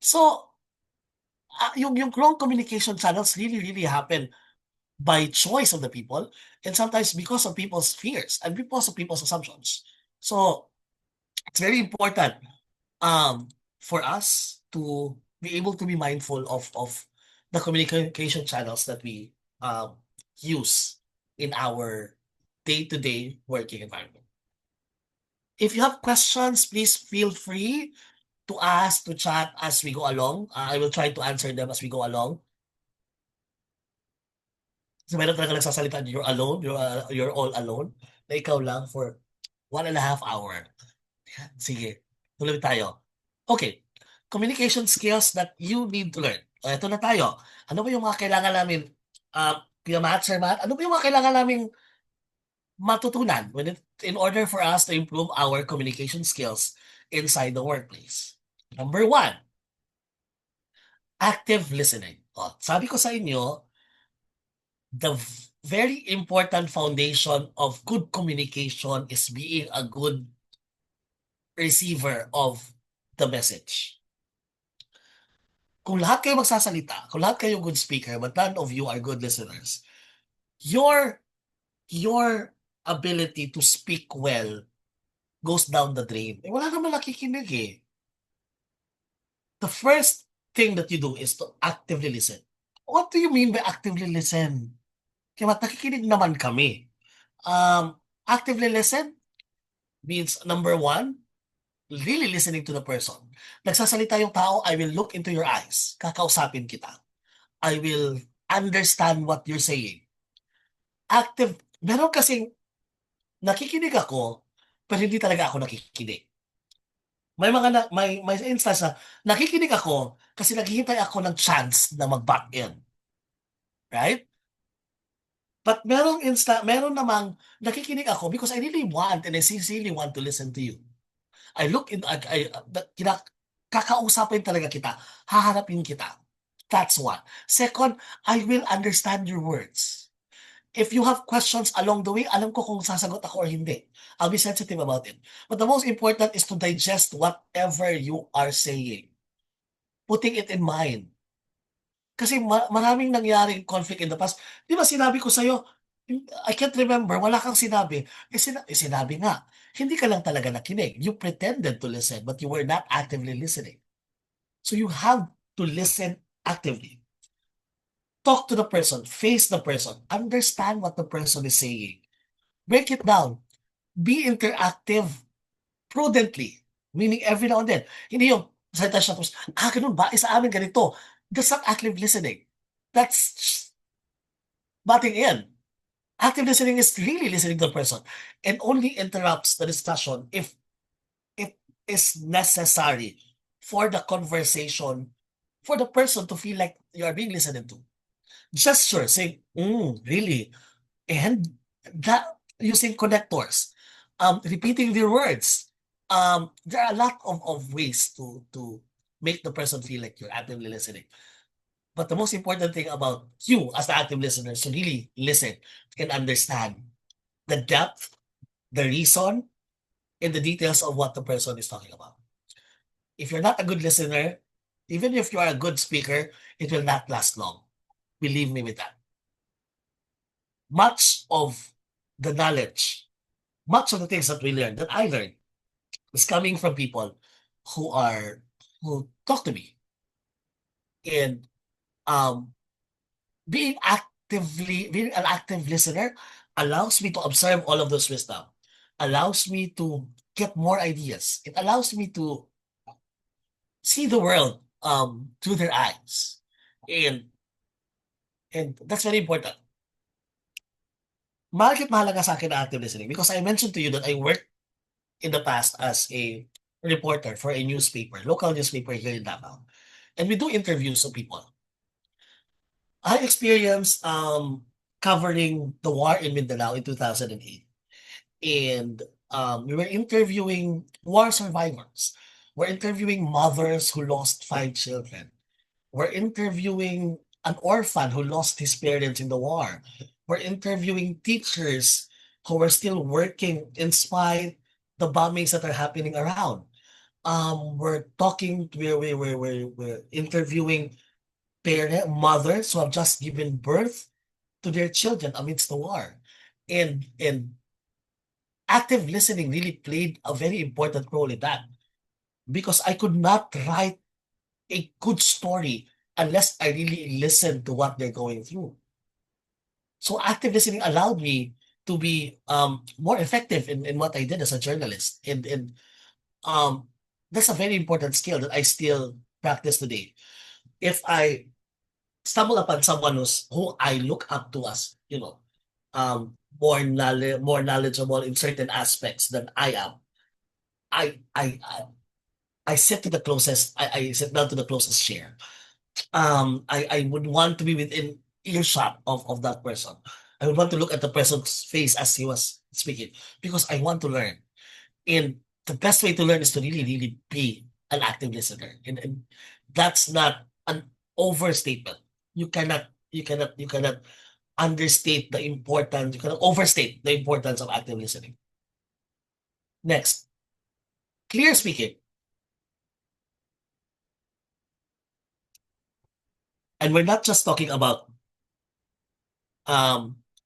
So, yung wrong communication channels really happen by choice of the people and sometimes because of people's fears and because of people's assumptions. So, it's very important for us to be able to be mindful of the communication channels that we use in our day-to-day working environment. If you have questions, please feel free to ask, to chat as we go along. I will try to answer them as we go along. Kasi meron talaga nagsasalita, you're alone, you're all alone, na ikaw lang for 1.5 hour. Sige, tuloy tayo. Okay, communication skills that you need to learn. Ito na tayo. Ano ba yung mga kailangan namin, Kuya Matt, Sir Matt, ano ba yung mga kailangan naming matutunan in order for us to improve our communication skills inside the workplace? Number 1, active listening. Sabi ko sa inyo, the very important foundation of good communication is being a good receiver of the message. Kung lahat kayo magsasalita, kung lahat kayo good speaker, but none of you are good listeners, your ability to speak well goes down the drain. Eh, wala naman nakikinig eh. The first thing that you do is to actively listen. What do you mean by actively listen? Kaya nakikinig naman kami. Actively listen means number one, really listening to the person. Nagsasalita yung tao, I will look into your eyes. Kakausapin kita. I will understand what you're saying. Meron kasing nakikinig ako, pero hindi talaga ako nakikinig. May instance na nakikinig ako kasi naghihintay ako ng chance na mag-back in. Right? But meron namang nakikinig ako because I really want and I sincerely want to listen to you. I look in, kakausapin talaga kita, haharapin kita. That's one. Second, I will understand your words. If you have questions along the way, alam ko kung sasagot ako or hindi. I'll be sensitive about it. But the most important is to digest whatever you are saying. Putting it in mind. Kasi maraming nangyaring conflict in the past. Di ba sinabi ko sa'yo, I can't remember, wala kang sinabi. Sinabi nga, hindi ka lang talaga nakinig. You pretended to listen, but you were not actively listening. So you have to listen actively. Talk to the person, face the person, understand what the person is saying. Break it down. Be interactive prudently. Meaning every now and then. Hindi yung, salita siya tapos, ganun ba? Sa amin ganito. That's not active listening. That's butting in. Active listening is really listening to the person and only interrupts the discussion if it is necessary for the conversation, for the person to feel like you are being listened to. Gesture, saying, really? And that using connectors, repeating their words. There are a lot of ways to make the person feel like you're actively listening. But the most important thing about you as the active listener is to really listen and understand the depth, the reason, and the details of what the person is talking about. If you're not a good listener, even if you are a good speaker, it will not last long. Believe me with that. Much of the knowledge, much of the things that we learn, that I learned, is coming from people who talk to me. And being an active listener allows me to observe all of those wisdom, allows me to get more ideas. It allows me to see the world through their eyes. And that's very important. Bakit mahalaga sa akin ang active listening? Because I mentioned to you that I worked in the past as a reporter for a newspaper, local newspaper here in Davao. And we do interviews of people. I experienced covering the war in Mindanao in 2008. And we were interviewing war survivors. We're interviewing mothers who lost 5 children. We're interviewing an orphan who lost his parents in the war. We're interviewing teachers who were still working in spite the bombings that are happening around. We're interviewing mothers who have just given birth to their children amidst the war. And active listening really played a very important role in that, because I could not write a good story unless I really listened to what they're going through. So active listening allowed me to be more effective in what I did as a journalist. And that's a very important skill that I still practice today. If I stumble upon someone who I look up to as, more knowledgeable in certain aspects than I am, I sit to the closest, I sit down to the closest chair. I would want to be within earshot of that person. I would want to look at the person's face as he was speaking, because I want to learn. And the best way to learn is to really, really be an active listener. And that's not an overstatement. You cannot understate the importance, you cannot overstate the importance of active listening. Next, clear speaking. And we're not just talking about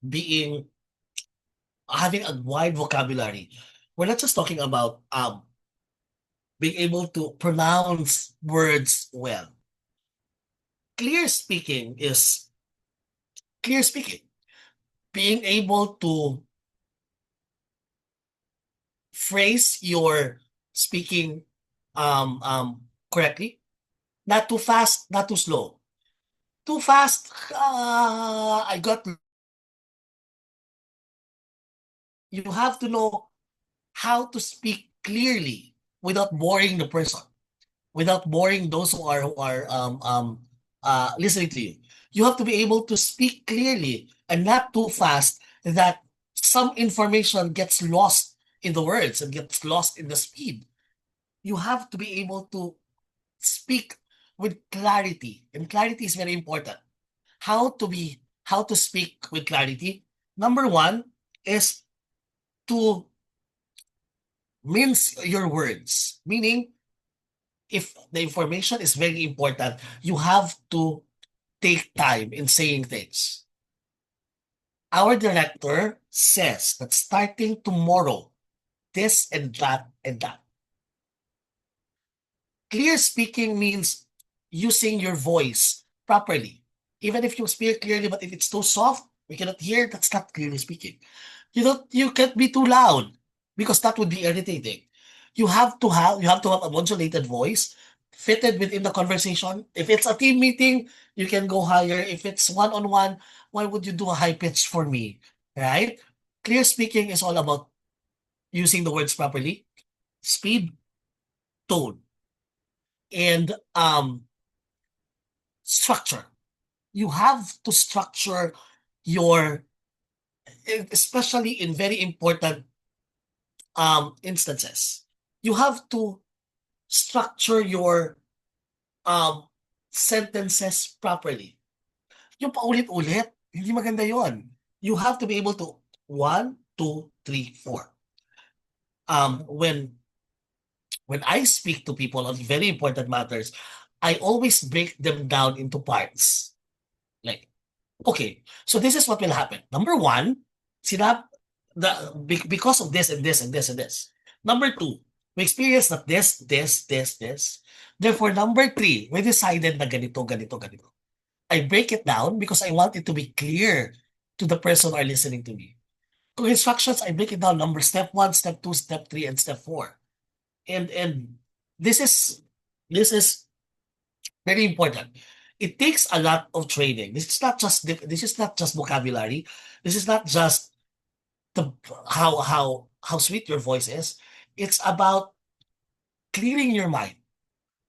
being having a wide vocabulary. We're not just talking about being able to pronounce words well. Clear speaking is clear speaking. Being able to phrase your speaking correctly, not too fast, not too slow. Too fast, you have to know how to speak clearly without boring the person, without boring those who are listening to you. You have to be able to speak clearly and not too fast that some information gets lost in the words and gets lost in the speed. You have to be able to speak with clarity, and clarity is very important. How to speak with clarity? Number one is to mince your words, meaning if the information is very important, you have to take time in saying things. Our director says that starting tomorrow, this and that and that. Clear speaking means using your voice properly. Even if you speak clearly, but if it's too soft, we cannot hear, that's not clearly speaking. You can't be too loud because that would be irritating. You have to have a modulated voice fitted within the conversation. If it's a team meeting, you can go higher. If it's one-on-one, why would you do a high pitch for me? Right? Clear speaking is all about using the words properly, speed, tone, and structure. You have to structure your, especially in very important instances. You have to structure your um sentences properly. Yung paulit-ulit, hindi maganda yon. You have to be able to one, two, three, four. When I speak to people on very important matters, I always break them down into parts. Like, okay, so this is what will happen. Number one, because of this and this and this and this. Number two, we experienced that this. Therefore, number three, we decided na ganito, ganito, ganito. I break it down because I want it to be clear to the person who are listening to me. Kung instructions, I break it down number step one, step two, step three, and step four. And this is very important. It takes a lot of training. This is not just vocabulary. This is not just the how sweet your voice is. It's about clearing your mind.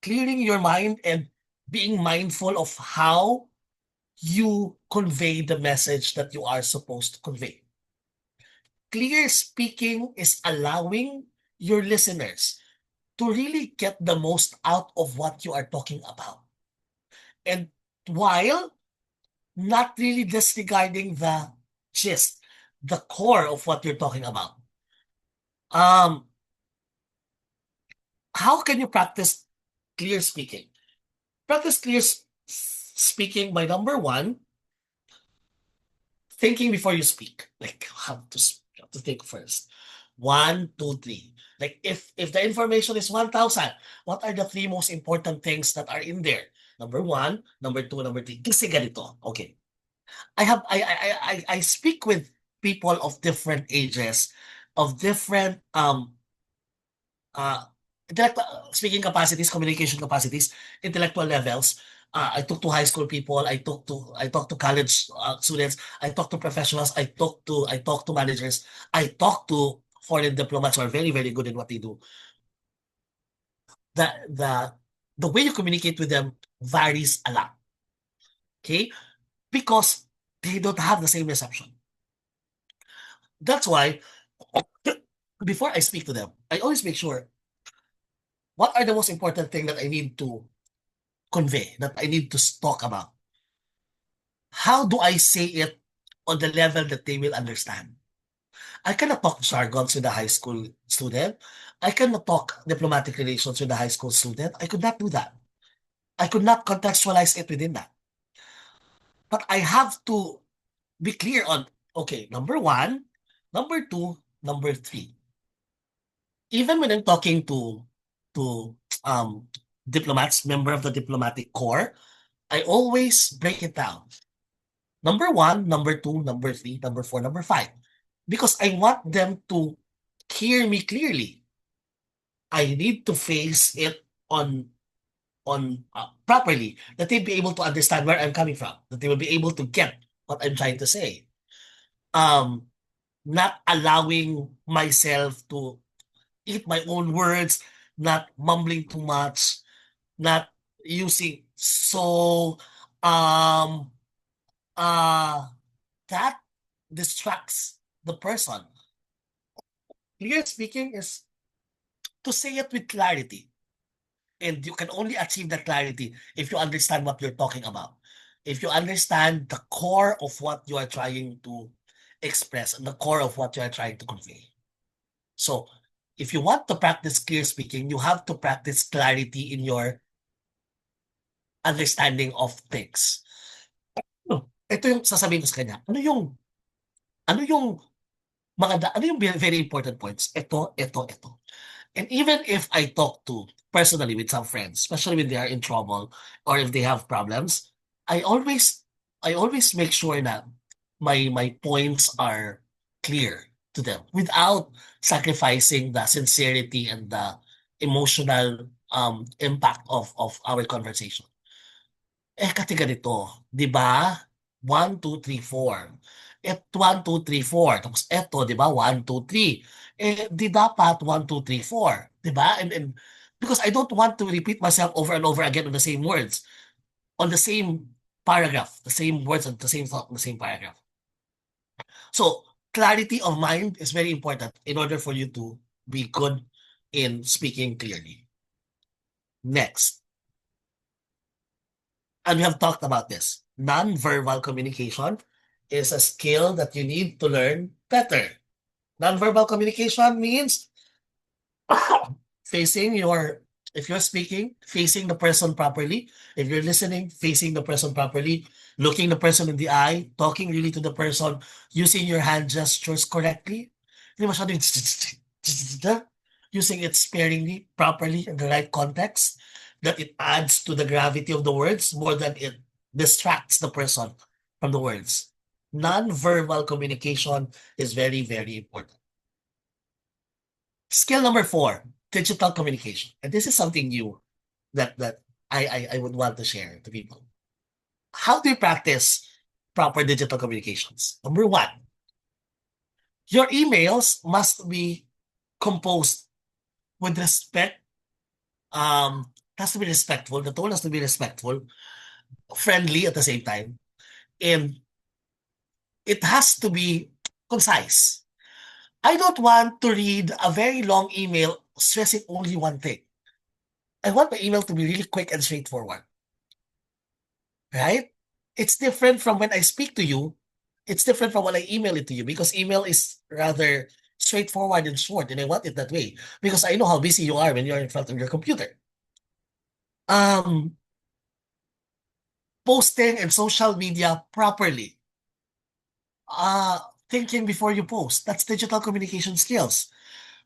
Clearing your mind and being mindful of how you convey the message that you are supposed to convey. Clear speaking is allowing your listeners to really get the most out of what you are talking about. And while not really disregarding the gist, the core of what you're talking about. How can you practice clear speaking? Practice clear speaking by number one, thinking before you speak. Like how to think first. One, two, three. Like if the information is 1,000, what are the three most important things that are in there? Number one, number two, number three. Kasi ganito. Okay. I speak with people of different ages, of different speaking capacities, communication capacities, intellectual levels. I talk to high school people, I talk to college students, I talk to professionals, I talk to managers, I talk to foreign diplomats who are very, very good in what they do. The way you communicate with them varies a lot. Okay? Because they don't have the same reception. That's why before I speak to them, I always make sure what are the most important thing that I need to convey, that I need to talk about. How do I say it on the level that they will understand. I cannot talk jargons with a high school student. I cannot talk diplomatic relations with a high school student. I could not do that. I could not contextualize it within that. But I have to be clear on, okay, number one, number two, number three. Even when I'm talking to diplomats, member of the diplomatic corps, I always break it down. Number one, number two, number three, number four, number five. Because I want them to hear me clearly. I need to face it on properly, that they be able to understand where I'm coming from, that they will be able to get what I'm trying to say. Um, not allowing myself to eat my own words, not mumbling too much, not using so um that distracts the person. Clear speaking is to say it with clarity. And you can only achieve that clarity if you understand what you're talking about. If you understand the core of what you are trying to express and the core of what you are trying to convey. So, if you want to practice clear speaking, you have to practice clarity in your understanding of things. Ito yung sasabihin ko sa kanya. Ano yung ano yung very important points? Ito. And even if I talk to personally with some friends, especially when they are in trouble or if they have problems, I always I always make sure that my points are clear to them without sacrificing the sincerity and the emotional impact of our conversation. Kasi ganito, 'di ba? 1, 2, 3, 4. 1, 2, 3, 4. Tapos eto, 'di ba? 1, 2, 3. Di dapat 1, 2, 3, 4, 'di ba? And because I don't want to repeat myself over and over again on the same words, on the same paragraph, the same words and the same thought, the same paragraph. So, clarity of mind is very important in order for you to be good in speaking clearly. Next, and we have talked about this. Non-verbal communication is a skill that you need to learn better. Non-verbal communication means facing your, if you're speaking, facing the person properly. If you're listening, facing the person properly, looking the person in the eye, talking really to the person, using your hand gestures correctly. Hindi masyado yung using it sparingly, properly, in the right context, that it adds to the gravity of the words more than it distracts the person from the words. Non-verbal communication is very, very important. Skill number 4, digital communication. And this is something new that I would want to share to people. How do you practice proper digital communications? Number 1, your emails must be composed with respect. It has to be respectful. The tone has to be respectful, friendly at the same time, and it has to be concise. I don't want to read a very long email stressing only one thing. I want my email to be really quick and straightforward. Right? It's different from when I speak to you. It's different from when I email it to you because email is rather straightforward and short, and I want it that way because I know how busy you are when you're in front of your computer. Posting in social media properly. Thinking before you post. That's digital communication skills.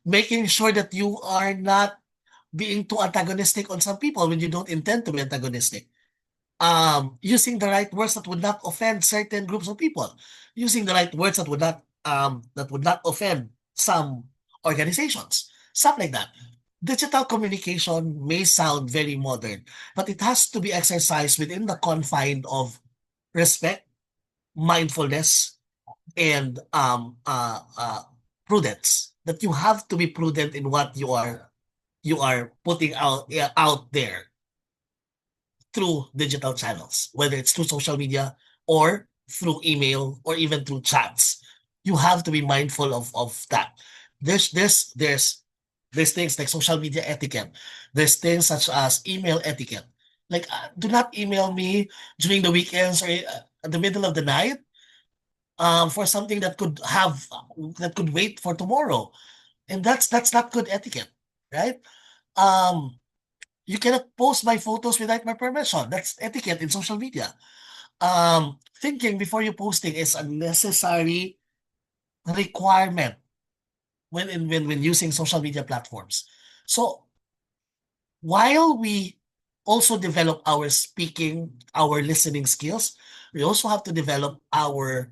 Making sure that you are not being too antagonistic on some people when you don't intend to be antagonistic. Using the right words that would not offend certain groups of people. Using the right words that would not offend some organizations. Stuff like that. Digital communication may sound very modern, but it has to be exercised within the confine of respect, mindfulness, and prudence. That you have to be prudent in what you are putting out there through digital channels, whether it's through social media or through email or even through chats. You have to be mindful of that. There's things like social media etiquette. There's things such as email etiquette. Like, do not email me during the weekends or at the middle of the night. for something that could wait for tomorrow. And that's not good etiquette, right? Um, you cannot post my photos without my permission. That's etiquette in social media. Thinking before you posting is a necessary requirement when using social media platforms. So while we also develop our speaking, our listening skills, we also have to develop our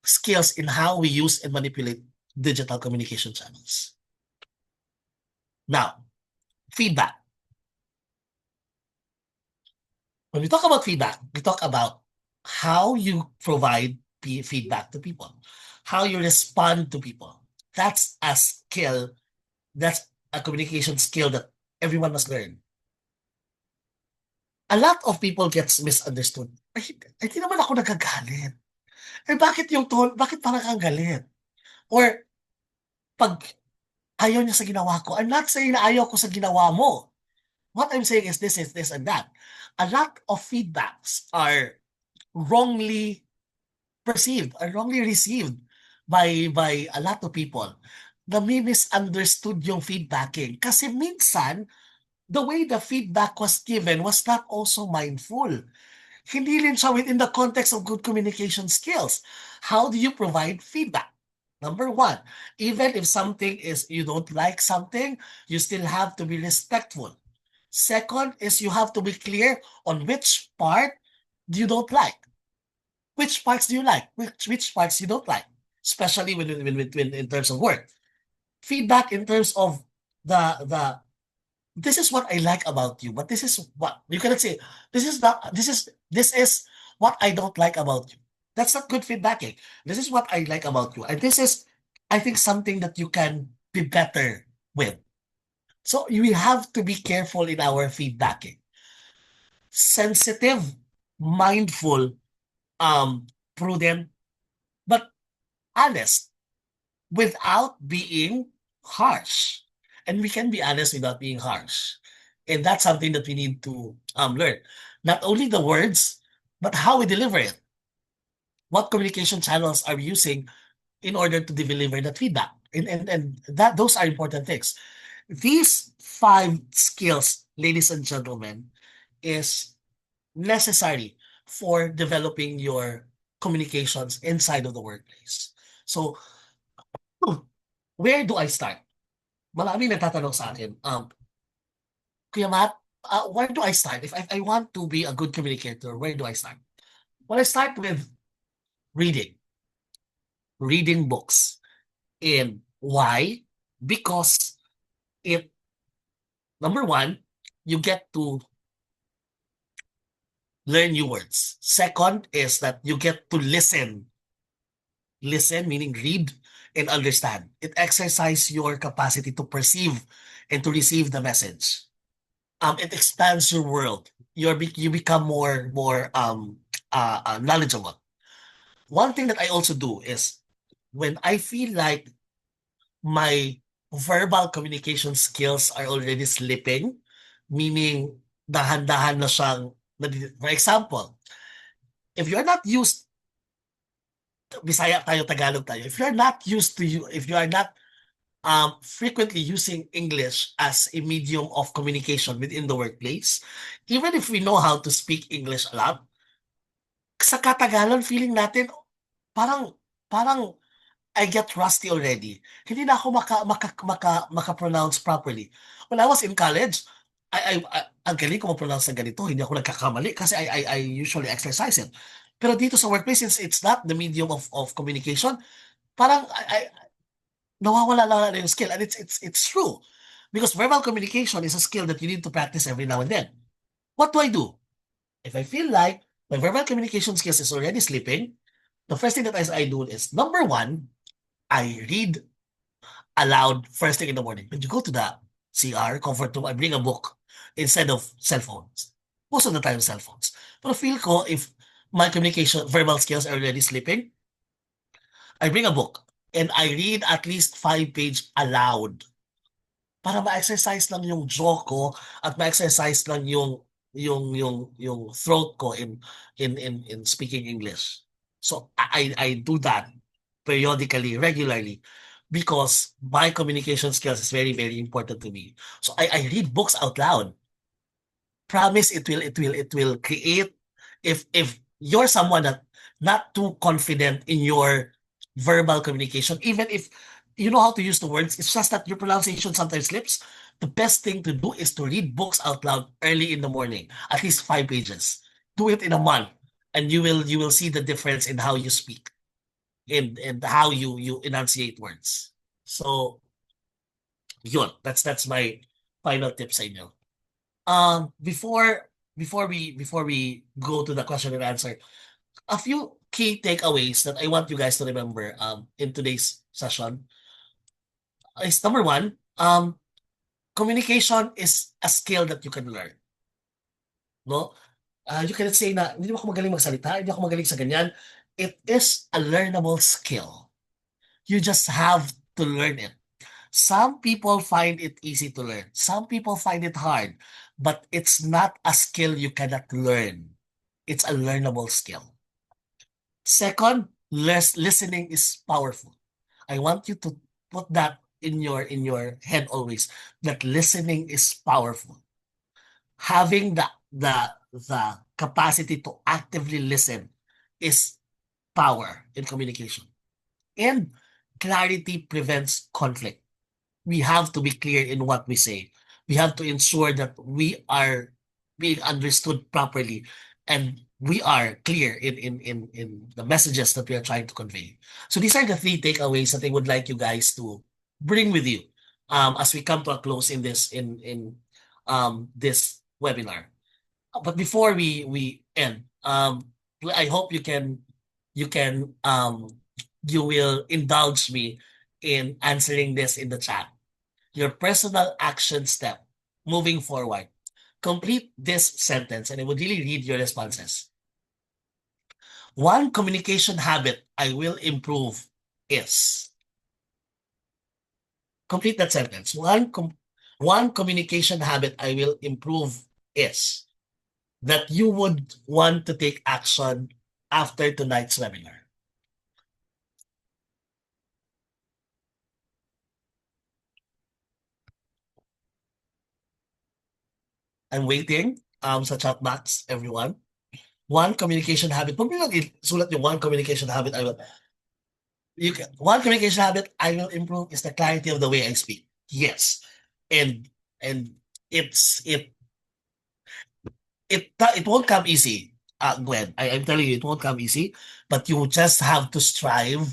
skills in how we use and manipulate digital communication channels. Now, feedback. When we talk about feedback, we talk about how you provide feedback to people, how you respond to people. That's a skill, that's a communication skill that everyone must learn. A lot of people gets misunderstood. Ay, di naman ako nagagalit. Eh, bakit yung tone, bakit parang ang galit? Or, pag ayaw niya sa ginawa ko, I'm not saying na ayaw ko sa ginawa mo. What I'm saying is this, and that. A lot of feedbacks are wrongly perceived or wrongly received by a lot of people. Na may misunderstood yung feedbacking. Kasi minsan, the way the feedback was given was not also mindful. Hindi rin siya within the context of good communication skills. How do you provide feedback? Number one, even if something is, you don't like something, you still have to be respectful. Second is you have to be clear on which part you don't like. Which parts do you like? Which parts you don't like? Especially when in terms of work. Feedback in terms of the this is what I like about you, but this is what you cannot say. This is what I don't like about you. That's not good feedbacking. This is what I like about you, and this is, I think, something that you can be better with. So we have to be careful in our feedbacking. Sensitive, mindful, prudent, but honest without being harsh. And we can be honest without being harsh. And that's something that we need to learn. Not only the words, but how we deliver it. What communication channels are we using in order to deliver that feedback? And that those are important things. These 5 skills, ladies and gentlemen, is necessary for developing your communications inside of the workplace. So, where do I start? Maraming nagtatanong sa akin, Kuya Matt, where do I start? If I want to be a good communicator, where do I start? Well, I start with reading. Reading books. And why? Because it, number one, you get to learn new words. Second is that you get to listen. Listen, meaning read and understand. It exercises your capacity to perceive and to receive the message. It expands your world. You become more knowledgeable. One thing that I also do is when I feel like my verbal communication skills are already slipping, meaning dahan-dahan na siyang, for example, if you're not used, Bisaya tayo, Tagalog tayo, if you're not used to you, if you are not frequently using English as a medium of communication within the workplace, even if we know how to speak English a lot, sa katagalan feeling natin parang parang I get rusty already. Hindi na ako maka-pronounce properly. When I was in college, ang galing ko ma-pronounce ng ganito, hindi ako nagkakamali kasi I usually exercise it. Pero dito sa workplace, since it's not the medium of communication, parang nawawala lang na yung skill. And it's true. Because verbal communication is a skill that you need to practice every now and then. What do I do? If I feel like my verbal communication skills is already slipping, the first thing that I do is, number one, I read aloud first thing in the morning. When you go to the CR, comfort room, I bring a book instead of cell phones. Most of the time, cell phones. Pero feel ko, if my communication, verbal skills are already slipping, I bring a book and I read at least 5 page aloud para ma-exercise lang yung jaw ko at ma-exercise lang yung throat ko in speaking English. So I do that periodically, regularly, because my communication skills is very, very important to me. So I read books out loud. Promise it will create, if you're someone that not too confident in your verbal communication, even if you know how to use the words, it's just that your pronunciation sometimes slips. The best thing to do is to read books out loud early in the morning, at least 5 pages. Do it in a month, and you will see the difference in how you speak, and how you enunciate words. So yun, that's my final tip sa inyo. Before we go to the question and answer, a few key takeaways that I want you guys to remember in today's session is number one, communication is a skill that you can learn. No? You cannot say na hindi ako magaling magsalita, hindi ako magaling sa ganyan. It is a learnable skill. You just have to learn it. Some people find it easy to learn. Some people find it hard, but it's not a skill you cannot learn. It's a learnable skill. Second, listening is powerful. I want you to put that in your head always, that listening is powerful. Having the capacity to actively listen is power in communication. And clarity prevents conflict. We have to be clear in what we say. We have to ensure that we are being understood properly, and we are clear in the messages that we are trying to convey. So these are the three takeaways that I would like you guys to bring with you as we come to a close in this webinar. But before we end, I hope you will indulge me in answering this in the chat. Your personal action step moving forward. Complete this sentence, and I would really read your responses. One communication habit I will improve is. Complete that sentence. One communication habit I will improve is that you would want to take action after tonight's webinar. I'm waiting sa chat box, everyone. One communication habit. Huwag niyo lang isulat yung one communication habit I will. One communication habit I will improve is the clarity of the way I speak. Yes. And it won't come easy, Gwen. I'm telling you, it won't come easy, but you just have to strive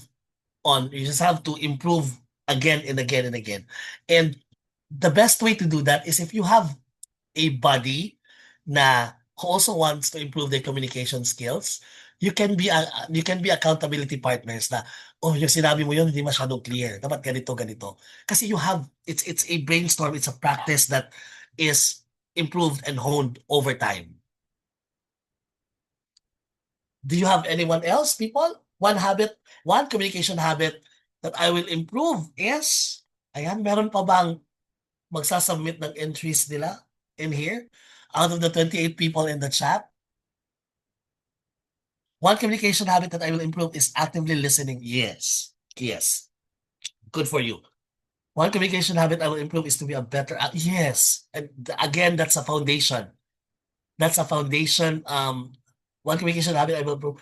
you just have to improve again and again and again. And the best way to do that is if you have a buddy na who also wants to improve their communication skills, you can be accountability partners na, oh, yung sinabi mo yun hindi masyadong clear. Dapat ganito. Kasi it's a brainstorm, it's a practice that is improved and honed over time. Do you have anyone else, people? One communication habit that I will improve is, ayan, meron pa bang magsasubmit ng entries nila in here out of the 28 people in the chat? One communication habit that I will improve is actively listening. Yes. Good for you. One communication habit I will improve is to be a better. Yes. And again, that's a foundation. One communication habit I will improve.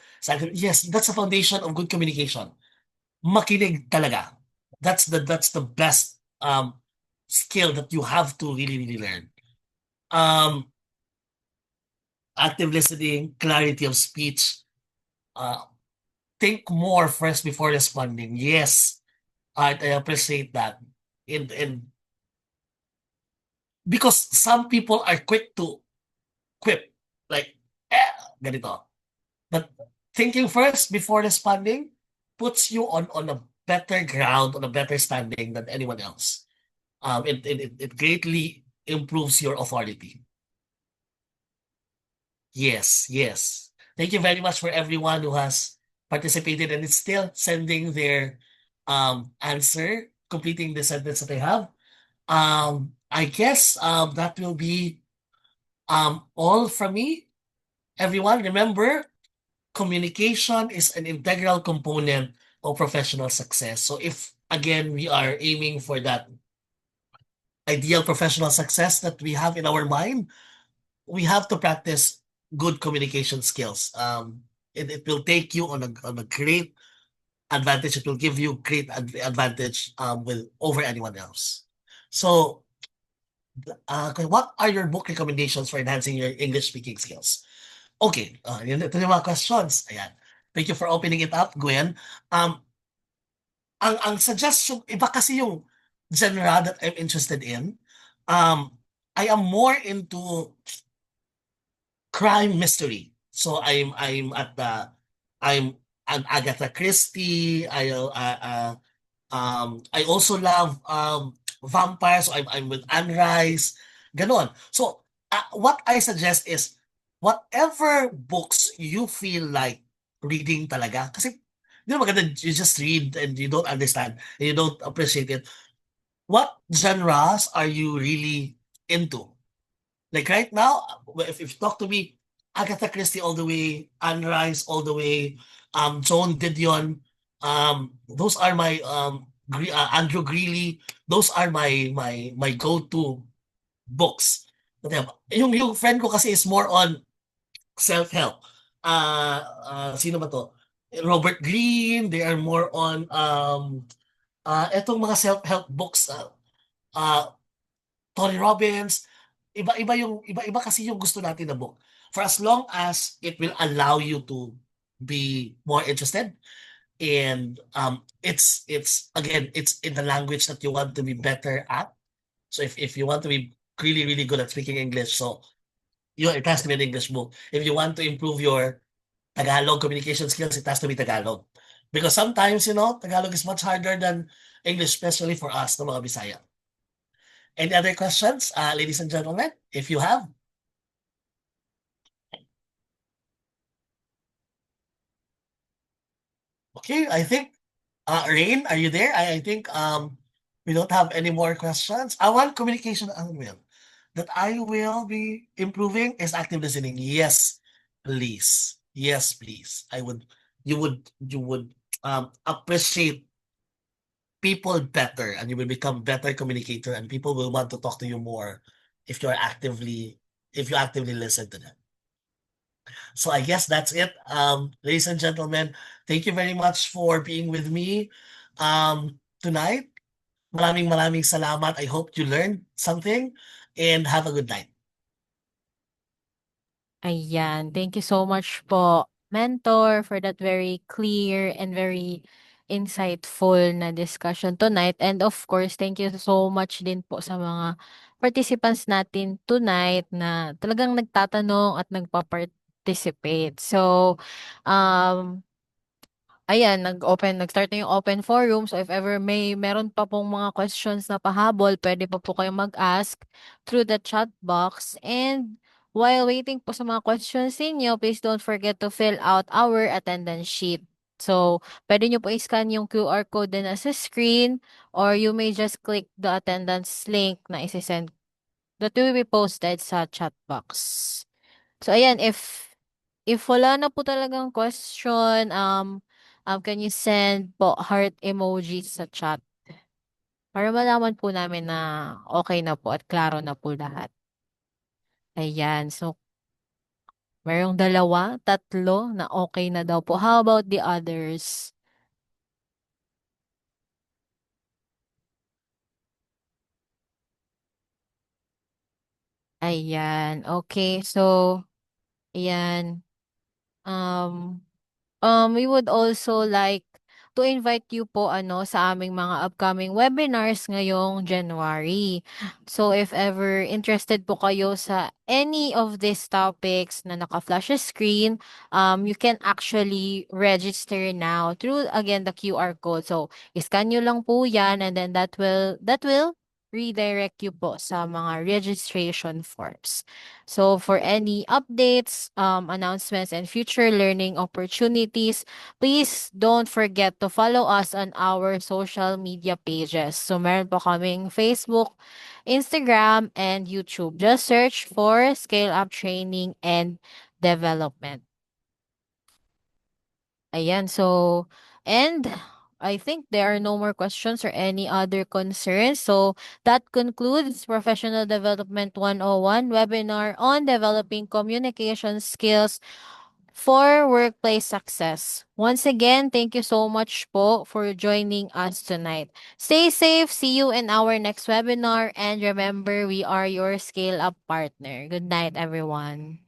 Yes, that's a foundation of good communication. Makinig talaga. That's the best skill that you have to really, really learn. Active listening, clarity of speech. Think more first before responding. Yes, I appreciate that. And because some people are quick to quip, like, ganito. But thinking first before responding puts you on a better ground, on a better standing than anyone else. It greatly improves your authority. Yes. Thank you very much for everyone who has participated and is still sending their answer, completing the sentence that they have. I guess that will be all from me. Everyone, remember, communication is an integral component of professional success. So if again we are aiming for that ideal professional success that we have in our mind, we have to practice good communication skills. It will take you on a great advantage. It will give you great advantage with over anyone else. So, okay, what are your book recommendations for enhancing your English speaking skills? Okay, yun, ito yung mga questions. Ayan. Thank you for opening it up, Gwen. Um, ang suggestion, iba kasi yung genre that I'm interested in. I am more into crime mystery. So I'm at the I'm an Agatha Christie. I also love vampires. So I'm with Anne Rice. Ganon. So what I suggest is whatever books you feel like reading talaga. Kasi di ba maganda you just read and you don't understand and you don't appreciate it. What genres are you really into? Like right now, if you talk to me, Agatha Christie all the way, Anne Rice all the way, Joan Didion, those are my Andrew Greeley, those are my go-to books. Yung friend ko kasi is more on self-help. Sino ba to? Robert Greene, they are more on etong mga self-help books, uh, Tony Robbins, iba-iba kasi yung gusto natin na book. For as long as it will allow you to be more interested and it's again it's in the language that you want to be better at. So if you want to be really good at speaking English, so it has to be an English book. If you want to improve your Tagalog communication skills, it has to be Tagalog. Because sometimes, Tagalog is much harder than English, especially for us, no mga Bisaya. Any other questions, ladies and gentlemen? If you have. Okay, I think, Rain, are you there? I think we don't have any more questions. I want communication will that I will be improving is active listening. Yes, please. Yes, please. You would appreciate people better and you will become better communicator and people will want to talk to you more if you actively listen to them. So I guess that's it. Ladies and gentlemen, thank you very much for being with me tonight. Maraming salamat. I hope you learned something and have a good night. Ayan, thank you so much po, mentor, for that very clear and very insightful na discussion tonight. And of course, thank you so much din po sa mga participants natin tonight na talagang nagtatanong at nagpa-participate. So, um, ayan, nag-start na yung open forum. So if ever meron pa pong mga questions na pahabol, pwede pa po kayong mag-ask through the chat box. And while waiting po sa mga questions ninyo, please don't forget to fill out our attendance sheet. So, pwede nyo po i-scan yung QR code na nasa screen or you may just click the attendance link na isi-send that will be posted sa chat box. So, ayan, if wala na po talagang question, can you send po heart emoji sa chat para malaman po namin na okay na po at klaro na po lahat. Ayan. So, mayroong dalawa, tatlo na okay na daw po. How about the others? Ayan. Okay. So, ayan. Um, we would also like to invite you po sa aming mga upcoming webinars ngayong January. So if ever interested po kayo sa any of these topics na naka-flash sa screen, you can actually register now through again the QR code. So scan nyo lang po 'yan and then that will redirect you po sa mga registration forms. So for any updates, announcements, and future learning opportunities, please don't forget to follow us on our social media pages. So meron po kaming Facebook, Instagram, and YouTube. Just search for Scale Up Training and Development. Ayan, so, and I think there are no more questions or any other concerns. So that concludes Professional Development 101 webinar on developing communication skills for workplace success. Once again, thank you so much po for joining us tonight. Stay safe. See you in our next webinar. And remember, we are your scale up partner. Good night, everyone.